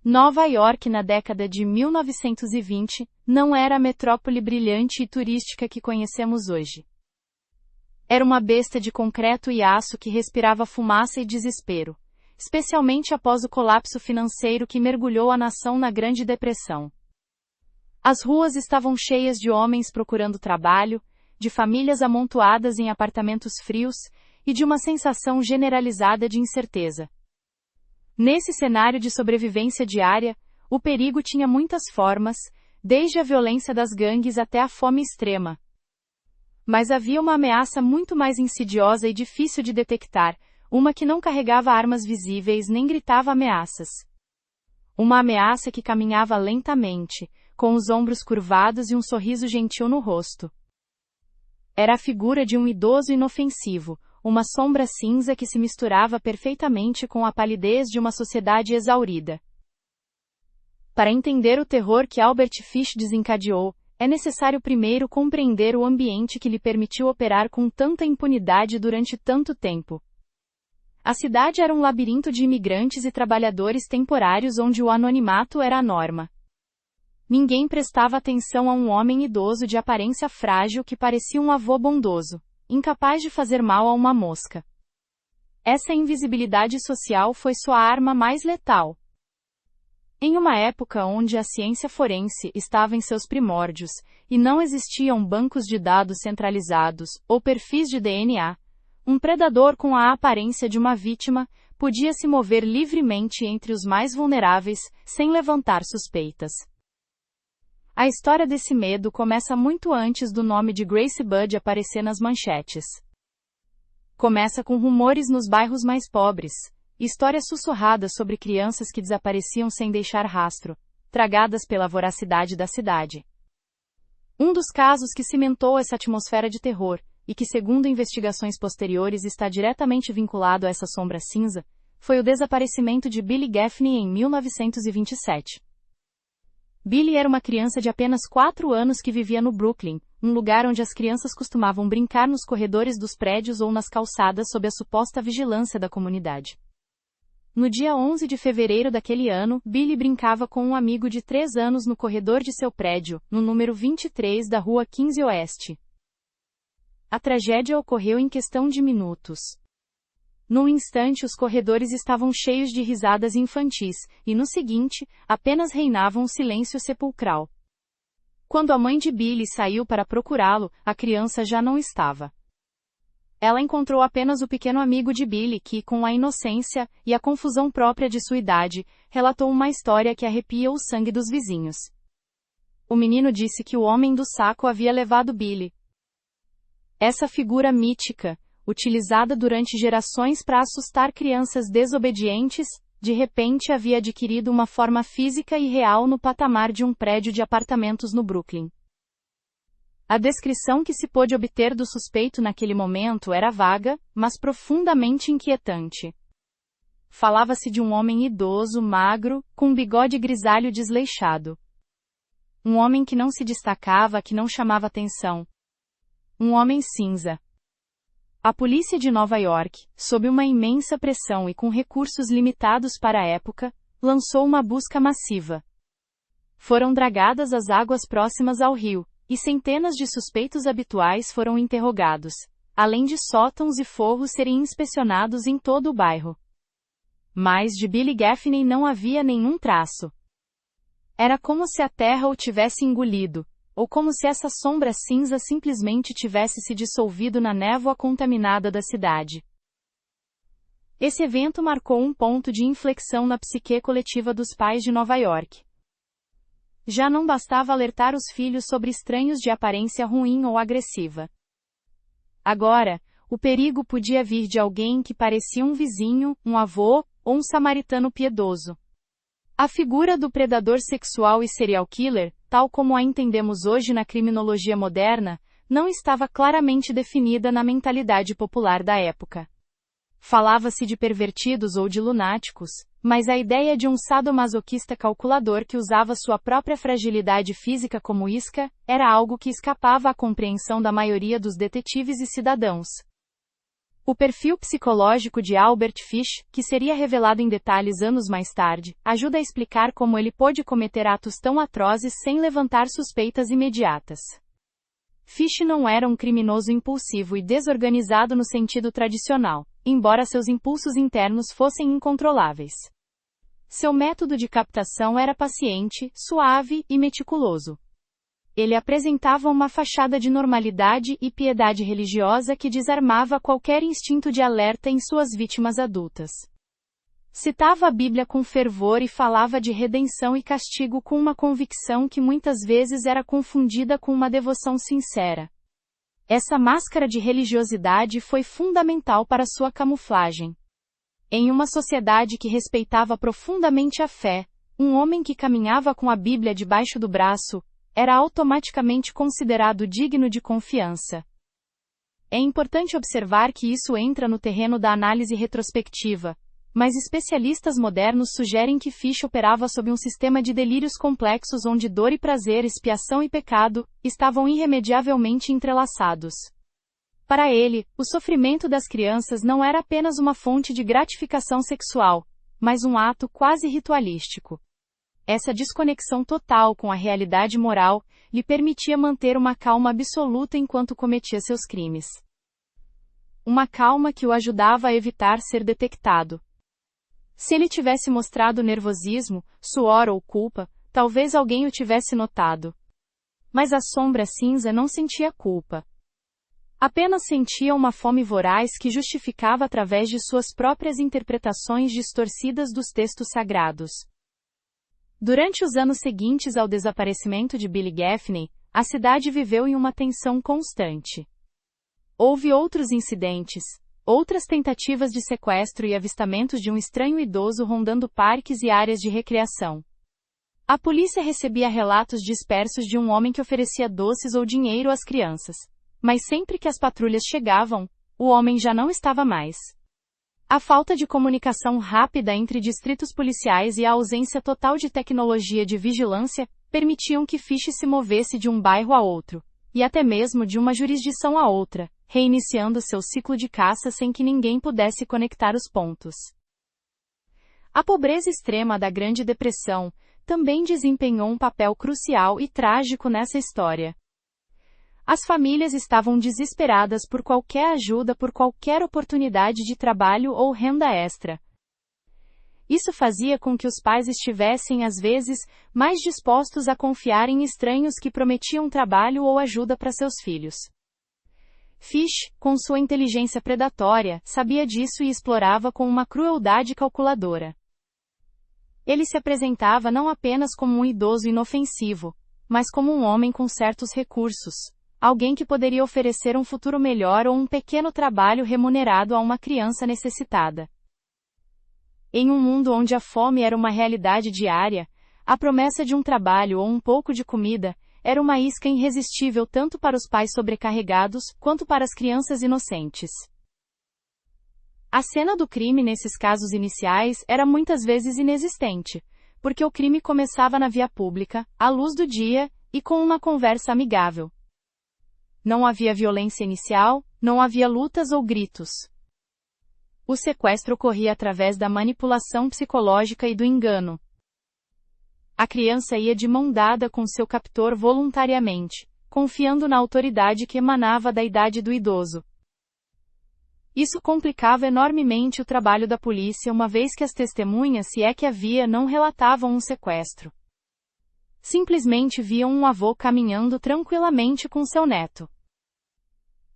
Nova York na década de 1920 não era a metrópole brilhante e turística que conhecemos hoje. Era uma besta de concreto e aço que respirava fumaça e desespero, especialmente após o colapso financeiro que mergulhou a nação na Grande Depressão. As ruas estavam cheias de homens procurando trabalho, de famílias amontoadas em apartamentos frios e de uma sensação generalizada de incerteza. Nesse cenário de sobrevivência diária, o perigo tinha muitas formas, desde a violência das gangues até a fome extrema. Mas havia uma ameaça muito mais insidiosa e difícil de detectar, uma que não carregava armas visíveis nem gritava ameaças. Uma ameaça que caminhava lentamente, com os ombros curvados e um sorriso gentil no rosto. Era a figura de um idoso inofensivo, uma sombra cinza que se misturava perfeitamente com a palidez de uma sociedade exaurida. Para entender o terror que Albert Fish desencadeou, é necessário primeiro compreender o ambiente que lhe permitiu operar com tanta impunidade durante tanto tempo. A cidade era um labirinto de imigrantes e trabalhadores temporários onde o anonimato era a norma. Ninguém prestava atenção a um homem idoso de aparência frágil que parecia um avô bondoso, incapaz de fazer mal a uma mosca. Essa invisibilidade social foi sua arma mais letal. Em uma época onde a ciência forense estava em seus primórdios, e não existiam bancos de dados centralizados ou perfis de DNA, um predador com a aparência de uma vítima podia se mover livremente entre os mais vulneráveis, sem levantar suspeitas. A história desse medo começa muito antes do nome de Grace Budd aparecer nas manchetes. Começa com rumores nos bairros mais pobres, histórias sussurradas sobre crianças que desapareciam sem deixar rastro, tragadas pela voracidade da cidade. Um dos casos que cimentou essa atmosfera de terror, e que segundo investigações posteriores está diretamente vinculado a essa sombra cinza, foi o desaparecimento de Billy Gaffney em 1927. Billy era uma criança de apenas 4 anos que vivia no Brooklyn, um lugar onde as crianças costumavam brincar nos corredores dos prédios ou nas calçadas sob a suposta vigilância da comunidade. No dia 11 de fevereiro daquele ano, Billy brincava com um amigo de 3 anos no corredor de seu prédio, no número 23 da Rua 15 Oeste. A tragédia ocorreu em questão de minutos. Num instante os corredores estavam cheios de risadas infantis, e no seguinte, apenas reinava um silêncio sepulcral. Quando a mãe de Billy saiu para procurá-lo, a criança já não estava. Ela encontrou apenas o pequeno amigo de Billy que, com a inocência e a confusão própria de sua idade, relatou uma história que arrepia o sangue dos vizinhos. O menino disse que o homem do saco havia levado Billy. Essa figura mítica, utilizada durante gerações para assustar crianças desobedientes, de repente havia adquirido uma forma física e real no patamar de um prédio de apartamentos no Brooklyn. A descrição que se pôde obter do suspeito naquele momento era vaga, mas profundamente inquietante. Falava-se de um homem idoso, magro, com um bigode grisalho desleixado. Um homem que não se destacava, que não chamava atenção. Um homem cinza. A polícia de Nova York, sob uma imensa pressão e com recursos limitados para a época, lançou uma busca massiva. Foram dragadas as águas próximas ao rio, e centenas de suspeitos habituais foram interrogados, além de sótãos e forros serem inspecionados em todo o bairro. Mas de Billy Gaffney não havia nenhum traço. Era como se a terra o tivesse engolido, ou como se essa sombra cinza simplesmente tivesse se dissolvido na névoa contaminada da cidade. Esse evento marcou um ponto de inflexão na psique coletiva dos pais de Nova York. Já não bastava alertar os filhos sobre estranhos de aparência ruim ou agressiva. Agora, o perigo podia vir de alguém que parecia um vizinho, um avô, ou um samaritano piedoso. A figura do predador sexual e serial killer, tal como a entendemos hoje na criminologia moderna, não estava claramente definida na mentalidade popular da época. Falava-se de pervertidos ou de lunáticos, mas a ideia de um sadomasoquista calculador que usava sua própria fragilidade física como isca, era algo que escapava à compreensão da maioria dos detetives e cidadãos. O perfil psicológico de Albert Fish, que seria revelado em detalhes anos mais tarde, ajuda a explicar como ele pôde cometer atos tão atrozes sem levantar suspeitas imediatas. Fish não era um criminoso impulsivo e desorganizado no sentido tradicional, embora seus impulsos internos fossem incontroláveis. Seu método de captação era paciente, suave e meticuloso. Ele apresentava uma fachada de normalidade e piedade religiosa que desarmava qualquer instinto de alerta em suas vítimas adultas. Citava a Bíblia com fervor e falava de redenção e castigo com uma convicção que muitas vezes era confundida com uma devoção sincera. Essa máscara de religiosidade foi fundamental para sua camuflagem. Em uma sociedade que respeitava profundamente a fé, um homem que caminhava com a Bíblia debaixo do braço era automaticamente considerado digno de confiança. É importante observar que isso entra no terreno da análise retrospectiva, mas especialistas modernos sugerem que Fish operava sob um sistema de delírios complexos onde dor e prazer, expiação e pecado estavam irremediavelmente entrelaçados. Para ele, o sofrimento das crianças não era apenas uma fonte de gratificação sexual, mas um ato quase ritualístico. Essa desconexão total com a realidade moral lhe permitia manter uma calma absoluta enquanto cometia seus crimes. Uma calma que o ajudava a evitar ser detectado. Se ele tivesse mostrado nervosismo, suor ou culpa, talvez alguém o tivesse notado. Mas a sombra cinza não sentia culpa. Apenas sentia uma fome voraz que justificava através de suas próprias interpretações distorcidas dos textos sagrados. Durante os anos seguintes ao desaparecimento de Billy Gaffney, a cidade viveu em uma tensão constante. Houve outros incidentes, outras tentativas de sequestro e avistamentos de um estranho idoso rondando parques e áreas de recreação. A polícia recebia relatos dispersos de um homem que oferecia doces ou dinheiro às crianças, mas sempre que as patrulhas chegavam, o homem já não estava mais. A falta de comunicação rápida entre distritos policiais e a ausência total de tecnologia de vigilância permitiam que Fish se movesse de um bairro a outro, e até mesmo de uma jurisdição a outra, reiniciando seu ciclo de caça sem que ninguém pudesse conectar os pontos. A pobreza extrema da Grande Depressão também desempenhou um papel crucial e trágico nessa história. As famílias estavam desesperadas por qualquer ajuda, por qualquer oportunidade de trabalho ou renda extra. Isso fazia com que os pais estivessem, às vezes, mais dispostos a confiar em estranhos que prometiam trabalho ou ajuda para seus filhos. Fish, com sua inteligência predatória, sabia disso e explorava com uma crueldade calculadora. Ele se apresentava não apenas como um idoso inofensivo, mas como um homem com certos recursos. Alguém que poderia oferecer um futuro melhor ou um pequeno trabalho remunerado a uma criança necessitada. Em um mundo onde a fome era uma realidade diária, a promessa de um trabalho ou um pouco de comida era uma isca irresistível tanto para os pais sobrecarregados quanto para as crianças inocentes. A cena do crime nesses casos iniciais era muitas vezes inexistente, porque o crime começava na via pública, à luz do dia, e com uma conversa amigável. Não havia violência inicial, não havia lutas ou gritos. O sequestro ocorria através da manipulação psicológica e do engano. A criança ia de mão dada com seu captor voluntariamente, confiando na autoridade que emanava da idade do idoso. Isso complicava enormemente o trabalho da polícia, uma vez que as testemunhas, se é que havia, não relatavam um sequestro. Simplesmente viam um avô caminhando tranquilamente com seu neto.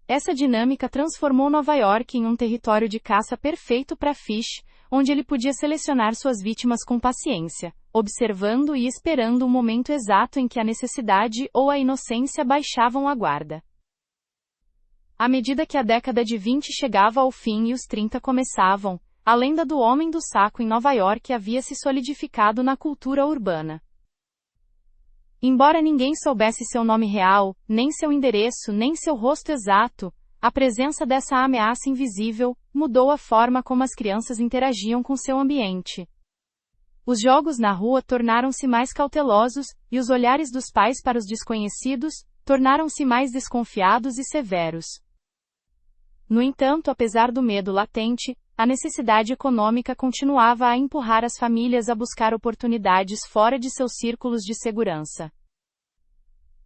Essa dinâmica transformou Nova York em um território de caça perfeito para Fish, onde ele podia selecionar suas vítimas com paciência, observando e esperando o momento exato em que a necessidade ou a inocência baixavam a guarda. À medida que a década de 20 chegava ao fim e os 30 começavam, a lenda do Homem do Saco em Nova York havia se solidificado na cultura urbana. Embora ninguém soubesse seu nome real, nem seu endereço, nem seu rosto exato, a presença dessa ameaça invisível mudou a forma como as crianças interagiam com seu ambiente. Os jogos na rua tornaram-se mais cautelosos, e os olhares dos pais para os desconhecidos tornaram-se mais desconfiados e severos. No entanto, apesar do medo latente, a necessidade econômica continuava a empurrar as famílias a buscar oportunidades fora de seus círculos de segurança.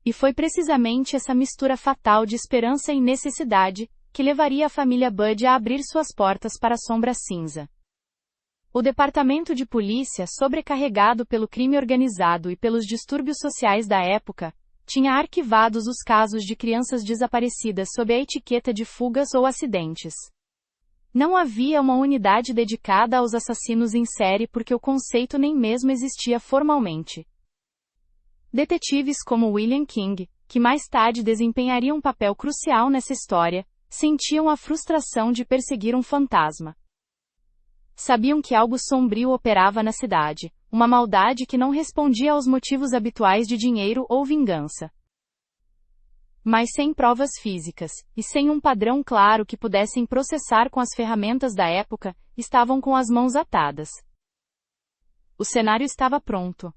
E foi precisamente essa mistura fatal de esperança e necessidade que levaria a família Budd a abrir suas portas para a sombra cinza. O departamento de polícia, sobrecarregado pelo crime organizado e pelos distúrbios sociais da época, tinha arquivados os casos de crianças desaparecidas sob a etiqueta de fugas ou acidentes. Não havia uma unidade dedicada aos assassinos em série porque o conceito nem mesmo existia formalmente. Detetives como William King, que mais tarde desempenharia um papel crucial nessa história, sentiam a frustração de perseguir um fantasma. Sabiam que algo sombrio operava na cidade, uma maldade que não respondia aos motivos habituais de dinheiro ou vingança. Mas sem provas físicas, e sem um padrão claro que pudessem processar com as ferramentas da época, estavam com as mãos atadas. O cenário estava pronto.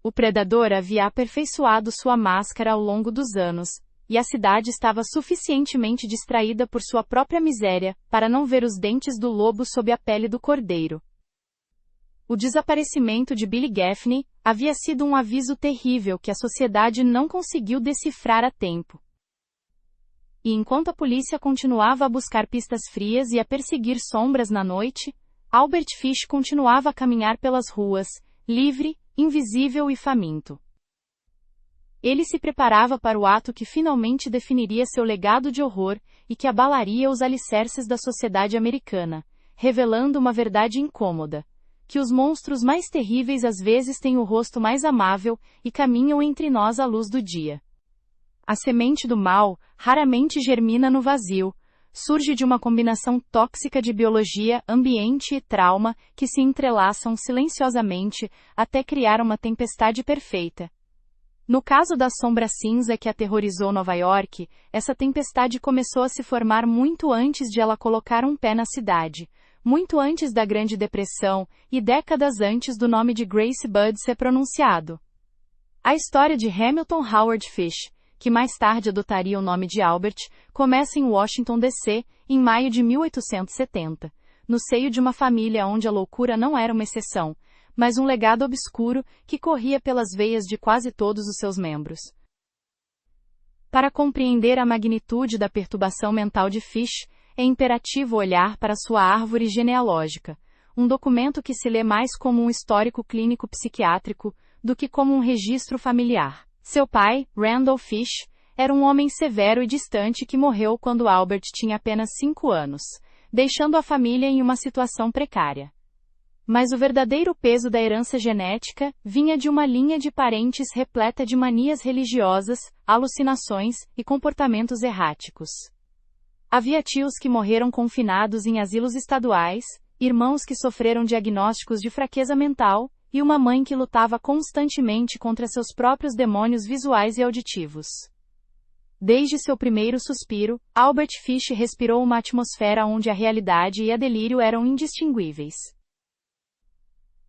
O predador havia aperfeiçoado sua máscara ao longo dos anos, e a cidade estava suficientemente distraída por sua própria miséria para não ver os dentes do lobo sob a pele do cordeiro. O desaparecimento de Billy Gaffney havia sido um aviso terrível que a sociedade não conseguiu decifrar a tempo. E enquanto a polícia continuava a buscar pistas frias e a perseguir sombras na noite, Albert Fish continuava a caminhar pelas ruas, livre, invisível e faminto. Ele se preparava para o ato que finalmente definiria seu legado de horror e que abalaria os alicerces da sociedade americana, revelando uma verdade incômoda: que os monstros mais terríveis às vezes têm o rosto mais amável e caminham entre nós à luz do dia. A semente do mal raramente germina no vazio, surge de uma combinação tóxica de biologia, ambiente e trauma que se entrelaçam silenciosamente até criar uma tempestade perfeita. No caso da sombra cinza que aterrorizou Nova York, essa tempestade começou a se formar muito antes de ela colocar um pé na cidade, muito antes da Grande Depressão e décadas antes do nome de Grace Budd ser pronunciado. A história de Hamilton Howard Fish, que mais tarde adotaria o nome de Albert, começa em Washington, D.C., em maio de 1870, no seio de uma família onde a loucura não era uma exceção, mas um legado obscuro que corria pelas veias de quase todos os seus membros. Para compreender a magnitude da perturbação mental de Fish, é imperativo olhar para sua árvore genealógica, um documento que se lê mais como um histórico clínico psiquiátrico do que como um registro familiar. Seu pai, Randall Fish, era um homem severo e distante que morreu quando Albert tinha apenas 5 anos, deixando a família em uma situação precária. Mas o verdadeiro peso da herança genética vinha de uma linha de parentes repleta de manias religiosas, alucinações e comportamentos erráticos. Havia tios que morreram confinados em asilos estaduais, irmãos que sofreram diagnósticos de fraqueza mental, e uma mãe que lutava constantemente contra seus próprios demônios visuais e auditivos. Desde seu primeiro suspiro, Albert Fish respirou uma atmosfera onde a realidade e a delírio eram indistinguíveis.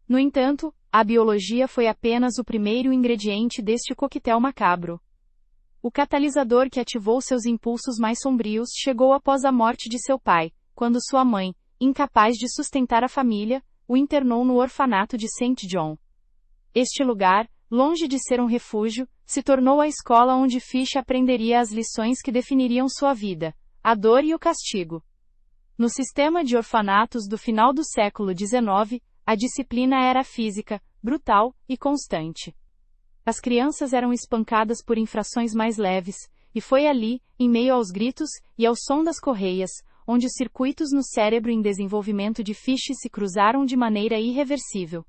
No entanto, a biologia foi apenas o primeiro ingrediente deste coquetel macabro. O catalisador que ativou seus impulsos mais sombrios chegou após a morte de seu pai, quando sua mãe, incapaz de sustentar a família, o internou no orfanato de St. John. Este lugar, longe de ser um refúgio, se tornou a escola onde Fish aprenderia as lições que definiriam sua vida, a dor e o castigo. No sistema de orfanatos do final do século XIX, a disciplina era física, brutal e constante. As crianças eram espancadas por infrações mais leves, e foi ali, em meio aos gritos e ao som das correias, onde os circuitos no cérebro em desenvolvimento de Fish se cruzaram de maneira irreversível.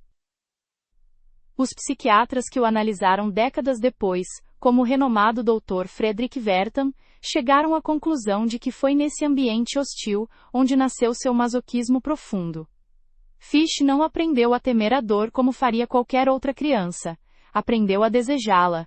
Os psiquiatras que o analisaram décadas depois, como o renomado Dr. Frederick Wertham, chegaram à conclusão de que foi nesse ambiente hostil onde nasceu seu masoquismo profundo. Fish não aprendeu a temer a dor como faria qualquer outra criança. Aprendeu a desejá-la.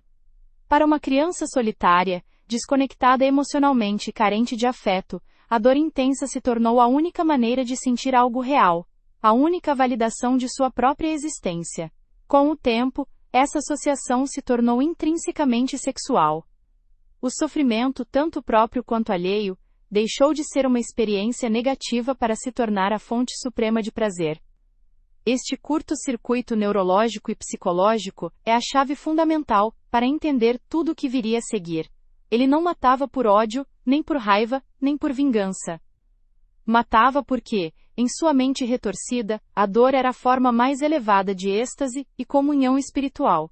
Para uma criança solitária, desconectada emocionalmente e carente de afeto, a dor intensa se tornou a única maneira de sentir algo real, a única validação de sua própria existência. Com o tempo, essa associação se tornou intrinsecamente sexual. O sofrimento, tanto próprio quanto alheio, deixou de ser uma experiência negativa para se tornar a fonte suprema de prazer. Este curto-circuito neurológico e psicológico é a chave fundamental para entender tudo o que viria a seguir. Ele não matava por ódio, nem por raiva, nem por vingança. Matava porque, em sua mente retorcida, a dor era a forma mais elevada de êxtase e comunhão espiritual.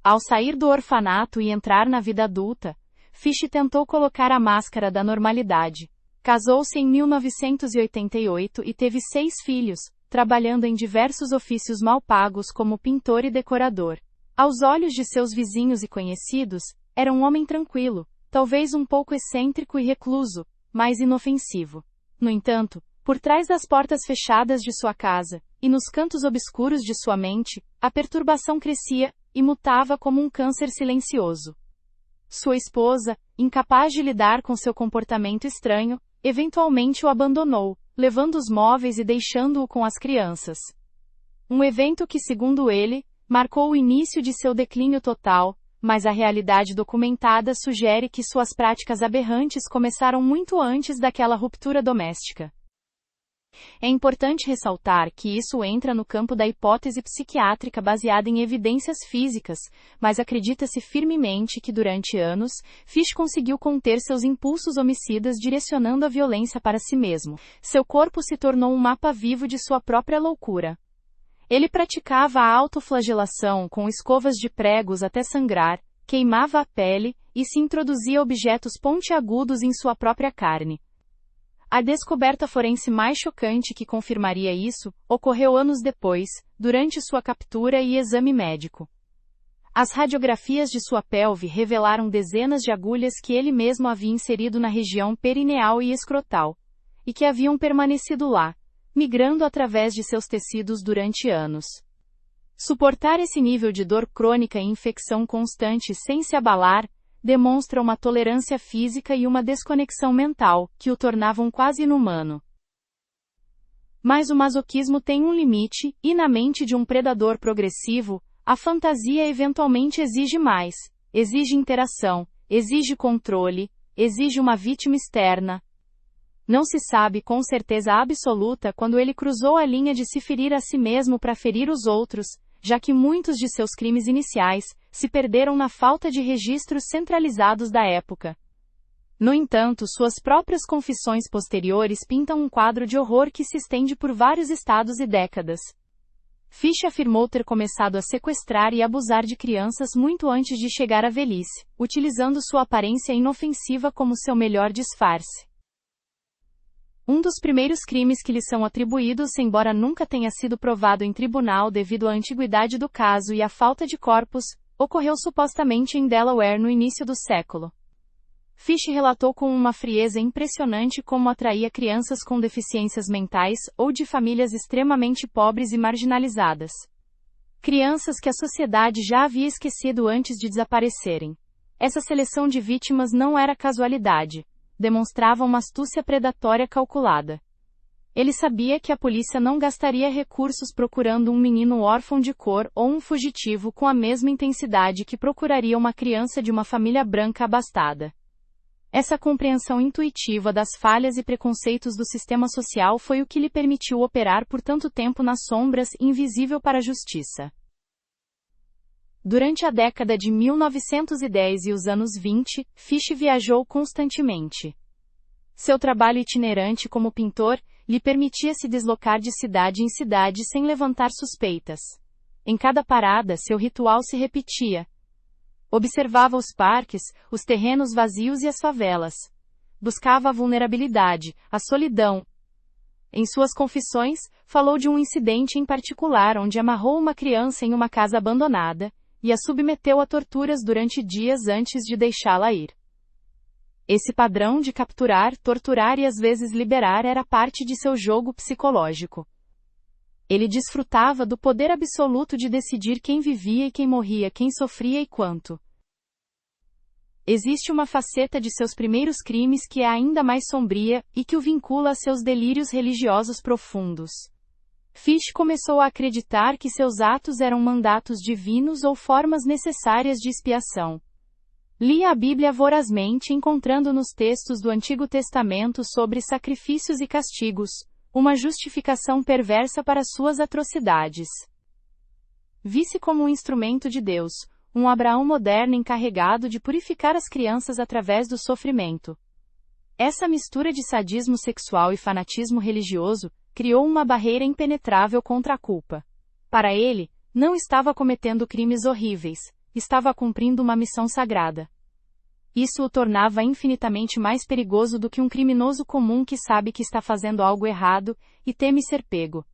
Ao sair do orfanato e entrar na vida adulta, Fish tentou colocar a máscara da normalidade. Casou-se em 1988 e teve 6 filhos, trabalhando em diversos ofícios mal pagos como pintor e decorador. Aos olhos de seus vizinhos e conhecidos, era um homem tranquilo, talvez um pouco excêntrico e recluso, mas inofensivo. No entanto, por trás das portas fechadas de sua casa, e nos cantos obscuros de sua mente, a perturbação crescia e mutava como um câncer silencioso. Sua esposa, incapaz de lidar com seu comportamento estranho, eventualmente o abandonou, levando os móveis e deixando-o com as crianças. Um evento que, segundo ele, marcou o início de seu declínio total, mas a realidade documentada sugere que suas práticas aberrantes começaram muito antes daquela ruptura doméstica. É importante ressaltar que isso entra no campo da hipótese psiquiátrica baseada em evidências físicas, mas acredita-se firmemente que durante anos, Fish conseguiu conter seus impulsos homicidas direcionando a violência para si mesmo. Seu corpo se tornou um mapa vivo de sua própria loucura. Ele praticava a autoflagelação com escovas de pregos até sangrar, queimava a pele e se introduzia objetos pontiagudos em sua própria carne. A descoberta forense mais chocante que confirmaria isso ocorreu anos depois, durante sua captura e exame médico. As radiografias de sua pelve revelaram dezenas de agulhas que ele mesmo havia inserido na região perineal e escrotal, e que haviam permanecido lá, migrando através de seus tecidos durante anos. Suportar esse nível de dor crônica e infecção constante sem se abalar demonstra uma tolerância física e uma desconexão mental, que o tornavam quase inumano. Mas o masoquismo tem um limite, e na mente de um predador progressivo, a fantasia eventualmente exige mais. Exige interação, exige controle, exige uma vítima externa. Não se sabe com certeza absoluta quando ele cruzou a linha de se ferir a si mesmo para ferir os outros, já que muitos de seus crimes iniciais se perderam na falta de registros centralizados da época. No entanto, suas próprias confissões posteriores pintam um quadro de horror que se estende por vários estados e décadas. Fish afirmou ter começado a sequestrar e abusar de crianças muito antes de chegar à velhice, utilizando sua aparência inofensiva como seu melhor disfarce. Um dos primeiros crimes que lhe são atribuídos, embora nunca tenha sido provado em tribunal devido à antiguidade do caso e à falta de corpos, ocorreu supostamente em Delaware no início do século. Fish relatou com uma frieza impressionante como atraía crianças com deficiências mentais ou de famílias extremamente pobres e marginalizadas. Crianças que a sociedade já havia esquecido antes de desaparecerem. Essa seleção de vítimas não era casualidade. Demonstrava uma astúcia predatória calculada. Ele sabia que a polícia não gastaria recursos procurando um menino órfão de cor ou um fugitivo com a mesma intensidade que procuraria uma criança de uma família branca abastada. Essa compreensão intuitiva das falhas e preconceitos do sistema social foi o que lhe permitiu operar por tanto tempo nas sombras, invisível para a justiça. Durante a década de 1910 e os anos 20, Fish viajou constantemente. Seu trabalho itinerante como pintor lhe permitia se deslocar de cidade em cidade sem levantar suspeitas. Em cada parada, seu ritual se repetia. Observava os parques, os terrenos vazios e as favelas. Buscava a vulnerabilidade, a solidão. Em suas confissões, falou de um incidente em particular onde amarrou uma criança em uma casa abandonada e a submeteu a torturas durante dias antes de deixá-la ir. Esse padrão de capturar, torturar e às vezes liberar era parte de seu jogo psicológico. Ele desfrutava do poder absoluto de decidir quem vivia e quem morria, quem sofria e quanto. Existe uma faceta de seus primeiros crimes que é ainda mais sombria e que o vincula a seus delírios religiosos profundos. Fish começou a acreditar que seus atos eram mandatos divinos ou formas necessárias de expiação. Lia a Bíblia vorazmente, encontrando nos textos do Antigo Testamento sobre sacrifícios e castigos, uma justificação perversa para suas atrocidades. Vi-se como um instrumento de Deus, um Abraão moderno encarregado de purificar as crianças através do sofrimento. Essa mistura de sadismo sexual e fanatismo religioso criou uma barreira impenetrável contra a culpa. Para ele, não estava cometendo crimes horríveis, estava cumprindo uma missão sagrada. Isso o tornava infinitamente mais perigoso do que um criminoso comum que sabe que está fazendo algo errado e teme ser pego.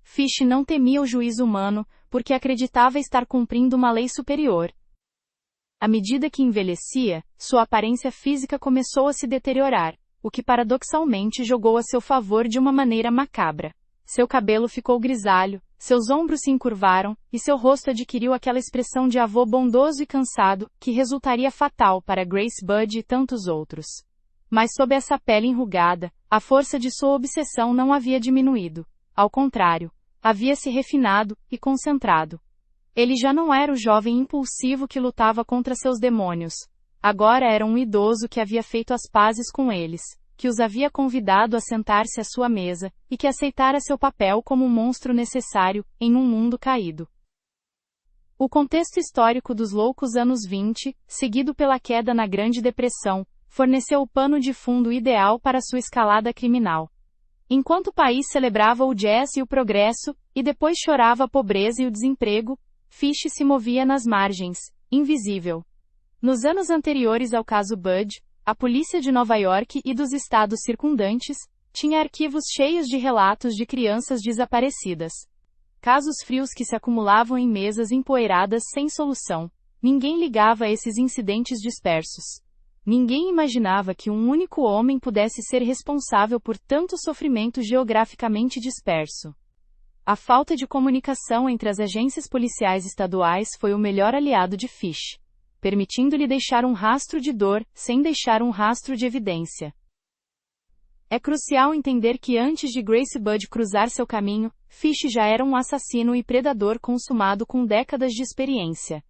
Fish não temia o juízo humano, porque acreditava estar cumprindo uma lei superior. À medida que envelhecia, sua aparência física começou a se deteriorar, o que paradoxalmente jogou a seu favor de uma maneira macabra. Seu cabelo ficou grisalho, seus ombros se encurvaram, e seu rosto adquiriu aquela expressão de avô bondoso e cansado, que resultaria fatal para Grace Budd e tantos outros. Mas sob essa pele enrugada, a força de sua obsessão não havia diminuído. Ao contrário, havia se refinado e concentrado. Ele já não era o jovem impulsivo que lutava contra seus demônios. Agora era um idoso que havia feito as pazes com eles, que os havia convidado a sentar-se à sua mesa, e que aceitara seu papel como um monstro necessário, em um mundo caído. O contexto histórico dos loucos anos 20, seguido pela queda na Grande Depressão, forneceu o pano de fundo ideal para sua escalada criminal. Enquanto o país celebrava o jazz e o progresso, e depois chorava a pobreza e o desemprego, Fish se movia nas margens, invisível. Nos anos anteriores ao caso Budd, a polícia de Nova York e dos estados circundantes tinha arquivos cheios de relatos de crianças desaparecidas. Casos frios que se acumulavam em mesas empoeiradas sem solução. Ninguém ligava a esses incidentes dispersos. Ninguém imaginava que um único homem pudesse ser responsável por tanto sofrimento geograficamente disperso. A falta de comunicação entre as agências policiais estaduais foi o melhor aliado de Fish, permitindo-lhe deixar um rastro de dor, sem deixar um rastro de evidência. É crucial entender que antes de Grace Budd cruzar seu caminho, Fish já era um assassino e predador consumado com décadas de experiência.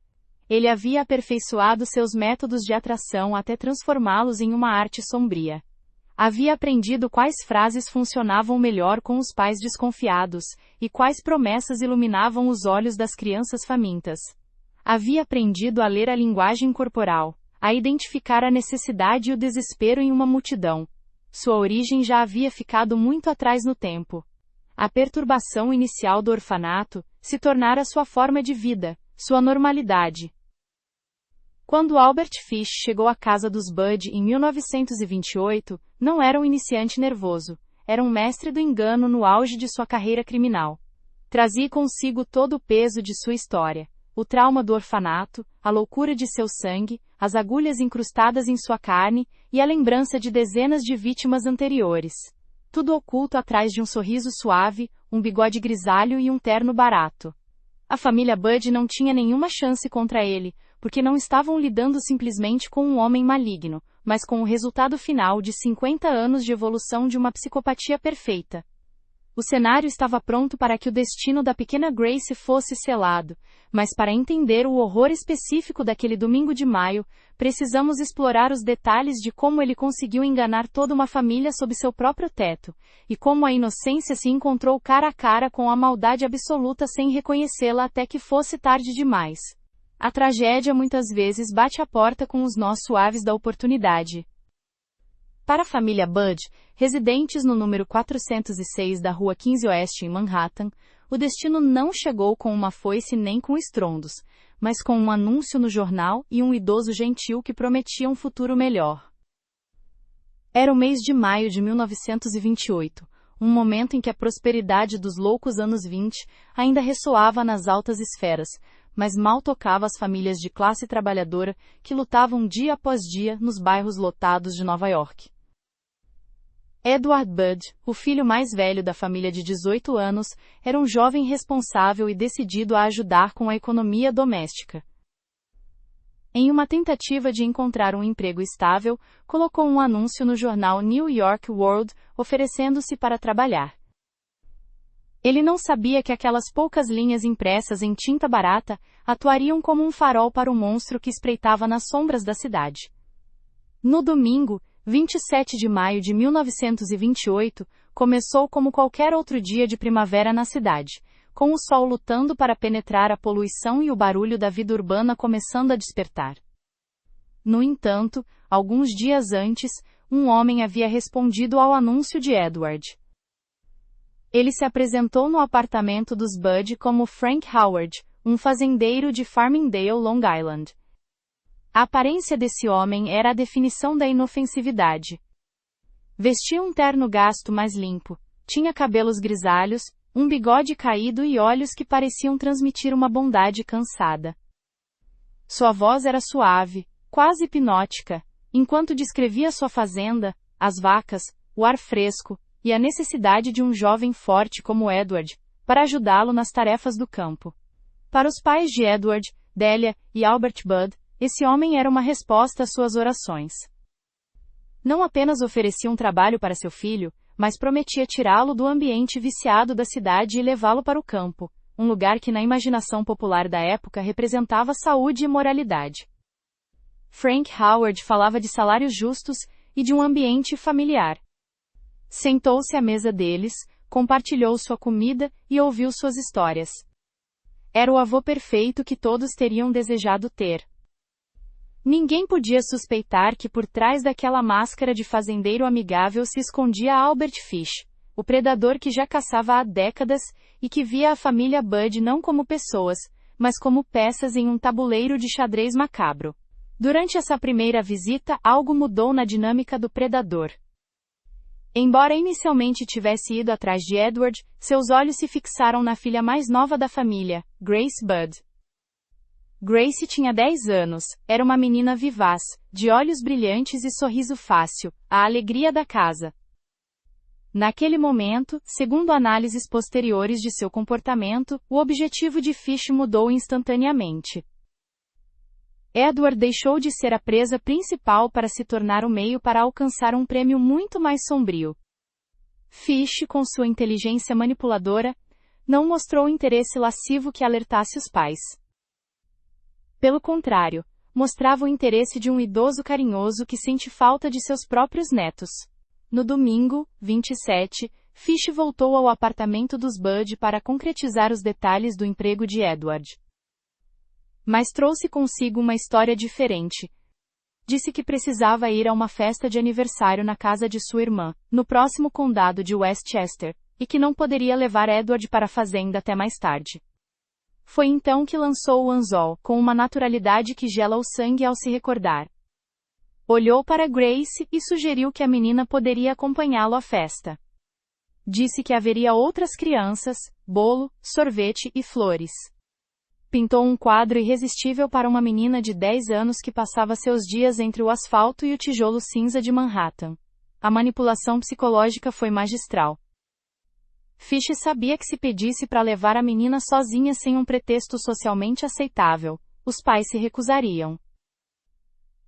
Ele havia aperfeiçoado seus métodos de atração até transformá-los em uma arte sombria. Havia aprendido quais frases funcionavam melhor com os pais desconfiados, e quais promessas iluminavam os olhos das crianças famintas. Havia aprendido a ler a linguagem corporal, a identificar a necessidade e o desespero em uma multidão. Sua origem já havia ficado muito atrás no tempo. A perturbação inicial do orfanato se tornara sua forma de vida, sua normalidade. Quando Albert Fish chegou à casa dos Budd em 1928, não era um iniciante nervoso, era um mestre do engano no auge de sua carreira criminal. Trazia consigo todo o peso de sua história. O trauma do orfanato, a loucura de seu sangue, as agulhas incrustadas em sua carne e a lembrança de dezenas de vítimas anteriores. Tudo oculto atrás de um sorriso suave, um bigode grisalho e um terno barato. A família Budd não tinha nenhuma chance contra ele, porque não estavam lidando simplesmente com um homem maligno, mas com o resultado final de 50 anos de evolução de uma psicopatia perfeita. O cenário estava pronto para que o destino da pequena Grace fosse selado, mas para entender o horror específico daquele domingo de maio, precisamos explorar os detalhes de como ele conseguiu enganar toda uma família sob seu próprio teto, e como a inocência se encontrou cara a cara com a maldade absoluta sem reconhecê-la até que fosse tarde demais. A tragédia muitas vezes bate à porta com os nós suaves da oportunidade. Para a família Budd, residentes no número 406 da Rua 15 Oeste em Manhattan, o destino não chegou com uma foice nem com estrondos, mas com um anúncio no jornal e um idoso gentil que prometia um futuro melhor. Era o mês de maio de 1928, um momento em que a prosperidade dos loucos anos 20 ainda ressoava nas altas esferas, mas mal tocava as famílias de classe trabalhadora que lutavam dia após dia nos bairros lotados de Nova York. Edward Budd, o filho mais velho da família de 18 anos, era um jovem responsável e decidido a ajudar com a economia doméstica. Em uma tentativa de encontrar um emprego estável, colocou um anúncio no jornal New York World, oferecendo-se para trabalhar. Ele não sabia que aquelas poucas linhas impressas em tinta barata atuariam como um farol para o monstro que espreitava nas sombras da cidade. No domingo, 27 de maio de 1928, começou como qualquer outro dia de primavera na cidade, com o sol lutando para penetrar a poluição e o barulho da vida urbana começando a despertar. No entanto, alguns dias antes, um homem havia respondido ao anúncio de Edward. Ele se apresentou no apartamento dos Budd como Frank Howard, um fazendeiro de Farmingdale, Long Island. A aparência desse homem era a definição da inofensividade. Vestia um terno gasto mas limpo, tinha cabelos grisalhos, um bigode caído e olhos que pareciam transmitir uma bondade cansada. Sua voz era suave, quase hipnótica, enquanto descrevia sua fazenda, as vacas, o ar fresco, e a necessidade de um jovem forte como Edward, para ajudá-lo nas tarefas do campo. Para os pais de Edward, Delia e Albert Budd, esse homem era uma resposta às suas orações. Não apenas oferecia um trabalho para seu filho, mas prometia tirá-lo do ambiente viciado da cidade e levá-lo para o campo, um lugar que na imaginação popular da época representava saúde e moralidade. Frank Howard falava de salários justos e de um ambiente familiar. Sentou-se à mesa deles, compartilhou sua comida e ouviu suas histórias. Era o avô perfeito que todos teriam desejado ter. Ninguém podia suspeitar que por trás daquela máscara de fazendeiro amigável se escondia Albert Fish, o predador que já caçava há décadas e que via a família Budd não como pessoas, mas como peças em um tabuleiro de xadrez macabro. Durante essa primeira visita, algo mudou na dinâmica do predador. Embora inicialmente tivesse ido atrás de Edward, seus olhos se fixaram na filha mais nova da família, Grace Budd. Grace tinha 10 anos, era uma menina vivaz, de olhos brilhantes e sorriso fácil, a alegria da casa. Naquele momento, segundo análises posteriores de seu comportamento, o objetivo de Fish mudou instantaneamente. Edward deixou de ser a presa principal para se tornar o meio para alcançar um prêmio muito mais sombrio. Fish, com sua inteligência manipuladora, não mostrou o interesse lascivo que alertasse os pais. Pelo contrário, mostrava o interesse de um idoso carinhoso que sente falta de seus próprios netos. No domingo, 27, Fish voltou ao apartamento dos Budd para concretizar os detalhes do emprego de Edward. Mas trouxe consigo uma história diferente. Disse que precisava ir a uma festa de aniversário na casa de sua irmã, no próximo condado de Westchester, e que não poderia levar Edward para a fazenda até mais tarde. Foi então que lançou o anzol, com uma naturalidade que gela o sangue ao se recordar. Olhou para Grace e sugeriu que a menina poderia acompanhá-lo à festa. Disse que haveria outras crianças, bolo, sorvete e flores. Pintou um quadro irresistível para uma menina de 10 anos que passava seus dias entre o asfalto e o tijolo cinza de Manhattan. A manipulação psicológica foi magistral. Fish sabia que se pedisse para levar a menina sozinha sem um pretexto socialmente aceitável, os pais se recusariam.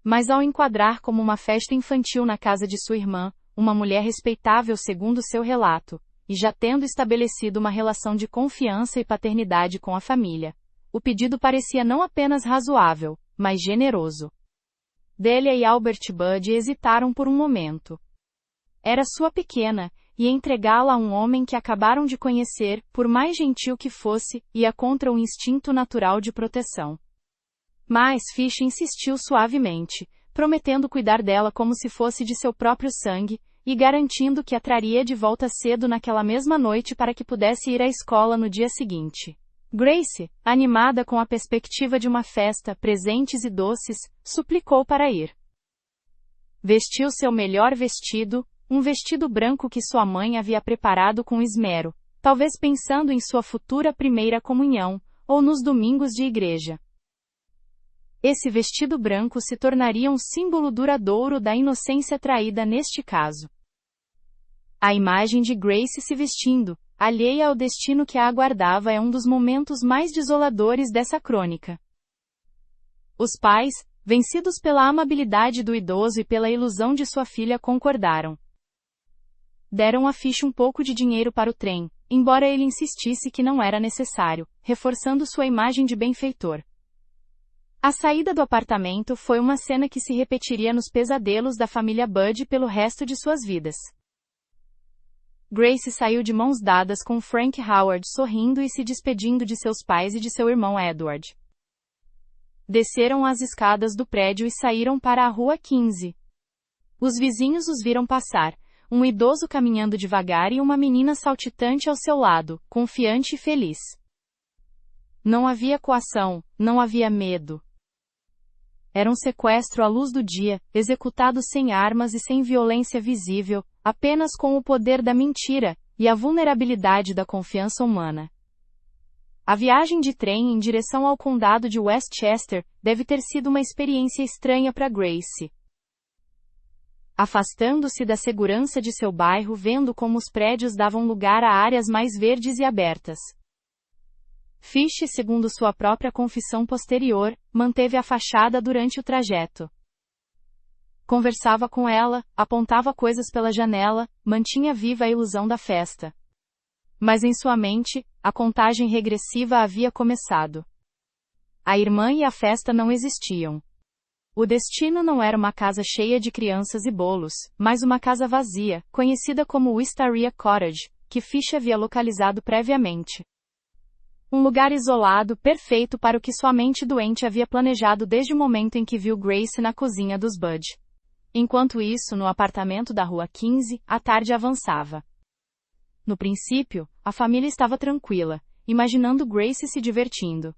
Mas ao enquadrar como uma festa infantil na casa de sua irmã, uma mulher respeitável segundo seu relato, e já tendo estabelecido uma relação de confiança e paternidade com a família, o pedido parecia não apenas razoável, mas generoso. Delia e Albert Budd hesitaram por um momento. Era sua pequena, e entregá-la a um homem que acabaram de conhecer, por mais gentil que fosse, ia contra o instinto natural de proteção. Mas Fish insistiu suavemente, prometendo cuidar dela como se fosse de seu próprio sangue, e garantindo que a traria de volta cedo naquela mesma noite para que pudesse ir à escola no dia seguinte. Grace, animada com a perspectiva de uma festa, presentes e doces, suplicou para ir. Vestiu seu melhor vestido, um vestido branco que sua mãe havia preparado com esmero, talvez pensando em sua futura primeira comunhão, ou nos domingos de igreja. Esse vestido branco se tornaria um símbolo duradouro da inocência traída neste caso. A imagem de Grace se vestindo, alheia ao destino que a aguardava, é um dos momentos mais desoladores dessa crônica. Os pais, vencidos pela amabilidade do idoso e pela ilusão de sua filha, concordaram. Deram a Fish um pouco de dinheiro para o trem, embora ele insistisse que não era necessário, reforçando sua imagem de benfeitor. A saída do apartamento foi uma cena que se repetiria nos pesadelos da família Budd pelo resto de suas vidas. Grace saiu de mãos dadas com Frank Howard sorrindo e se despedindo de seus pais e de seu irmão Edward. Desceram as escadas do prédio e saíram para a Rua 15. Os vizinhos os viram passar, um idoso caminhando devagar e uma menina saltitante ao seu lado, confiante e feliz. Não havia coação, não havia medo. Era um sequestro à luz do dia, executado sem armas e sem violência visível, apenas com o poder da mentira e a vulnerabilidade da confiança humana. A viagem de trem em direção ao condado de Westchester deve ter sido uma experiência estranha para Grace. Afastando-se da segurança de seu bairro, vendo como os prédios davam lugar a áreas mais verdes e abertas. Fish, segundo sua própria confissão posterior, manteve a fachada durante o trajeto. Conversava com ela, apontava coisas pela janela, mantinha viva a ilusão da festa. Mas em sua mente, a contagem regressiva havia começado. A irmã e a festa não existiam. O destino não era uma casa cheia de crianças e bolos, mas uma casa vazia, conhecida como Wisteria Cottage, que Fish havia localizado previamente. Um lugar isolado, perfeito para o que sua mente doente havia planejado desde o momento em que viu Grace na cozinha dos Budd. Enquanto isso, no apartamento da Rua 15, a tarde avançava. No princípio, a família estava tranquila, imaginando Grace se divertindo.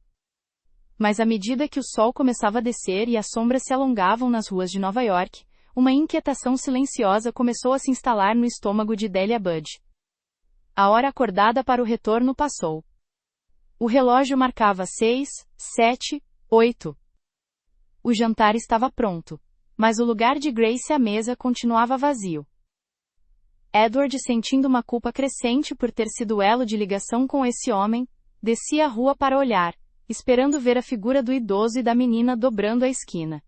Mas à medida que o sol começava a descer e as sombras se alongavam nas ruas de Nova York, uma inquietação silenciosa começou a se instalar no estômago de Delia Budd. A hora acordada para o retorno passou. O relógio marcava 6, 7, 8. O jantar estava pronto, mas o lugar de Grace à mesa continuava vazio. Edward, sentindo uma culpa crescente por ter sido elo de ligação com esse homem, descia a rua para olhar, esperando ver a figura do idoso e da menina dobrando a esquina.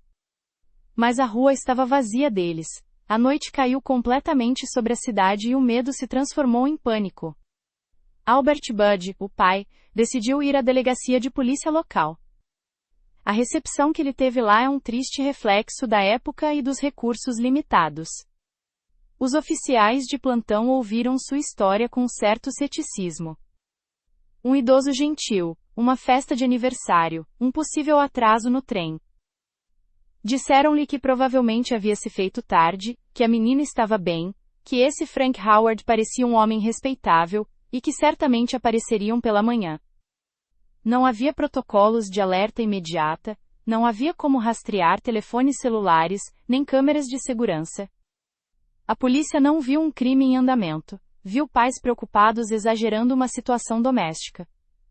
Mas a rua estava vazia deles. A noite caiu completamente sobre a cidade e o medo se transformou em pânico. Albert Budd, o pai, decidiu ir à delegacia de polícia local. A recepção que ele teve lá é um triste reflexo da época e dos recursos limitados. Os oficiais de plantão ouviram sua história com certo ceticismo. Um idoso gentil, uma festa de aniversário, um possível atraso no trem. Disseram-lhe que provavelmente havia se feito tarde, que a menina estava bem, que esse Frank Howard parecia um homem respeitável, e que certamente apareceriam pela manhã. Não havia protocolos de alerta imediata, não havia como rastrear telefones celulares, nem câmeras de segurança. A polícia não viu um crime em andamento, viu pais preocupados exagerando uma situação doméstica.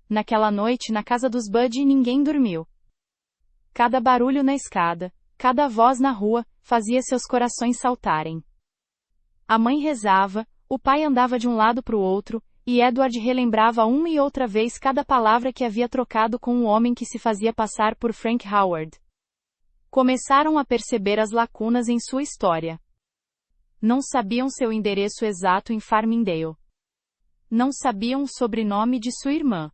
Naquela noite, na casa dos Budd, ninguém dormiu. Cada barulho na escada, cada voz na rua, fazia seus corações saltarem. A mãe rezava, o pai andava de um lado para o outro, e Edward relembrava uma e outra vez cada palavra que havia trocado com um homem que se fazia passar por Frank Howard. Começaram a perceber as lacunas em sua história. Não sabiam seu endereço exato em Farmingdale. Não sabiam o sobrenome de sua irmã.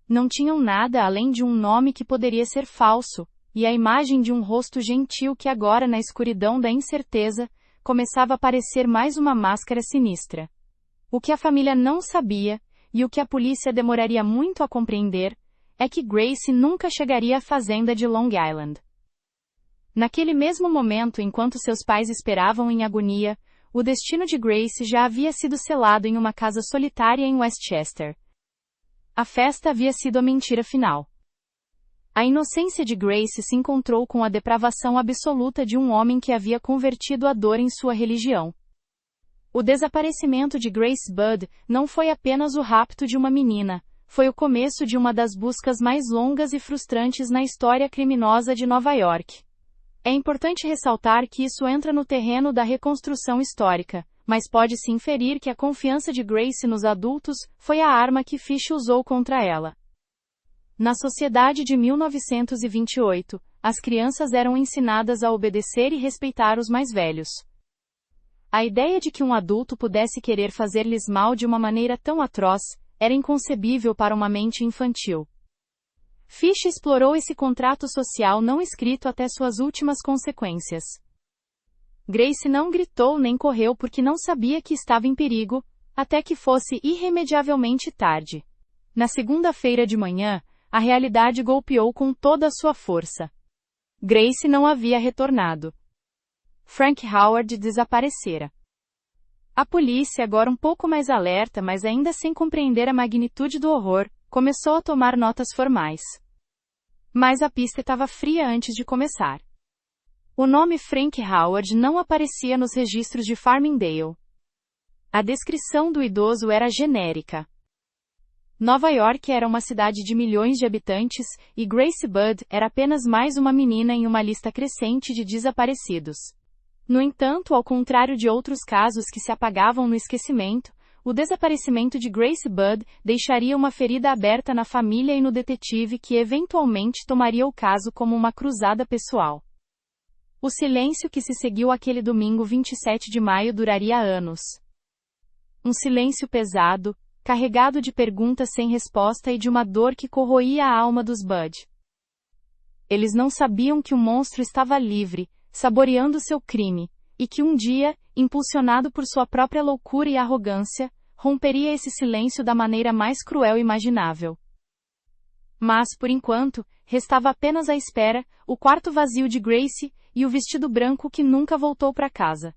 Não tinham nada além de um nome que poderia ser falso, e a imagem de um rosto gentil que agora, na escuridão da incerteza, começava a parecer mais uma máscara sinistra. O que a família não sabia, e o que a polícia demoraria muito a compreender, é que Grace nunca chegaria à fazenda de Long Island. Naquele mesmo momento, enquanto seus pais esperavam em agonia, o destino de Grace já havia sido selado em uma casa solitária em Westchester. A festa havia sido a mentira final. A inocência de Grace se encontrou com a depravação absoluta de um homem que havia convertido a dor em sua religião. O desaparecimento de Grace Budd não foi apenas o rapto de uma menina, foi o começo de uma das buscas mais longas e frustrantes na história criminosa de Nova York. É importante ressaltar que isso entra no terreno da reconstrução histórica, mas pode-se inferir que a confiança de Grace nos adultos foi a arma que Fish usou contra ela. Na sociedade de 1928, as crianças eram ensinadas a obedecer e respeitar os mais velhos. A ideia de que um adulto pudesse querer fazer-lhes mal de uma maneira tão atroz era inconcebível para uma mente infantil. Fish explorou esse contrato social não escrito até suas últimas consequências. Grace não gritou nem correu porque não sabia que estava em perigo, até que fosse irremediavelmente tarde. Na segunda-feira de manhã, a realidade golpeou com toda a sua força. Grace não havia retornado. Frank Howard desaparecera. A polícia, agora um pouco mais alerta, mas ainda sem compreender a magnitude do horror, começou a tomar notas formais. Mas a pista estava fria antes de começar. O nome Frank Howard não aparecia nos registros de Farmingdale. A descrição do idoso era genérica. Nova York era uma cidade de milhões de habitantes, e Grace Budd era apenas mais uma menina em uma lista crescente de desaparecidos. No entanto, ao contrário de outros casos que se apagavam no esquecimento, o desaparecimento de Grace Budd deixaria uma ferida aberta na família e no detetive que eventualmente tomaria o caso como uma cruzada pessoal. O silêncio que se seguiu àquele domingo 27 de maio duraria anos. Um silêncio pesado, carregado de perguntas sem resposta e de uma dor que corroía a alma dos Budd. Eles não sabiam que o monstro estava livre, saboreando seu crime, e que um dia, impulsionado por sua própria loucura e arrogância, romperia esse silêncio da maneira mais cruel imaginável. Mas, por enquanto, restava apenas a espera, o quarto vazio de Grace e o vestido branco que nunca voltou para casa.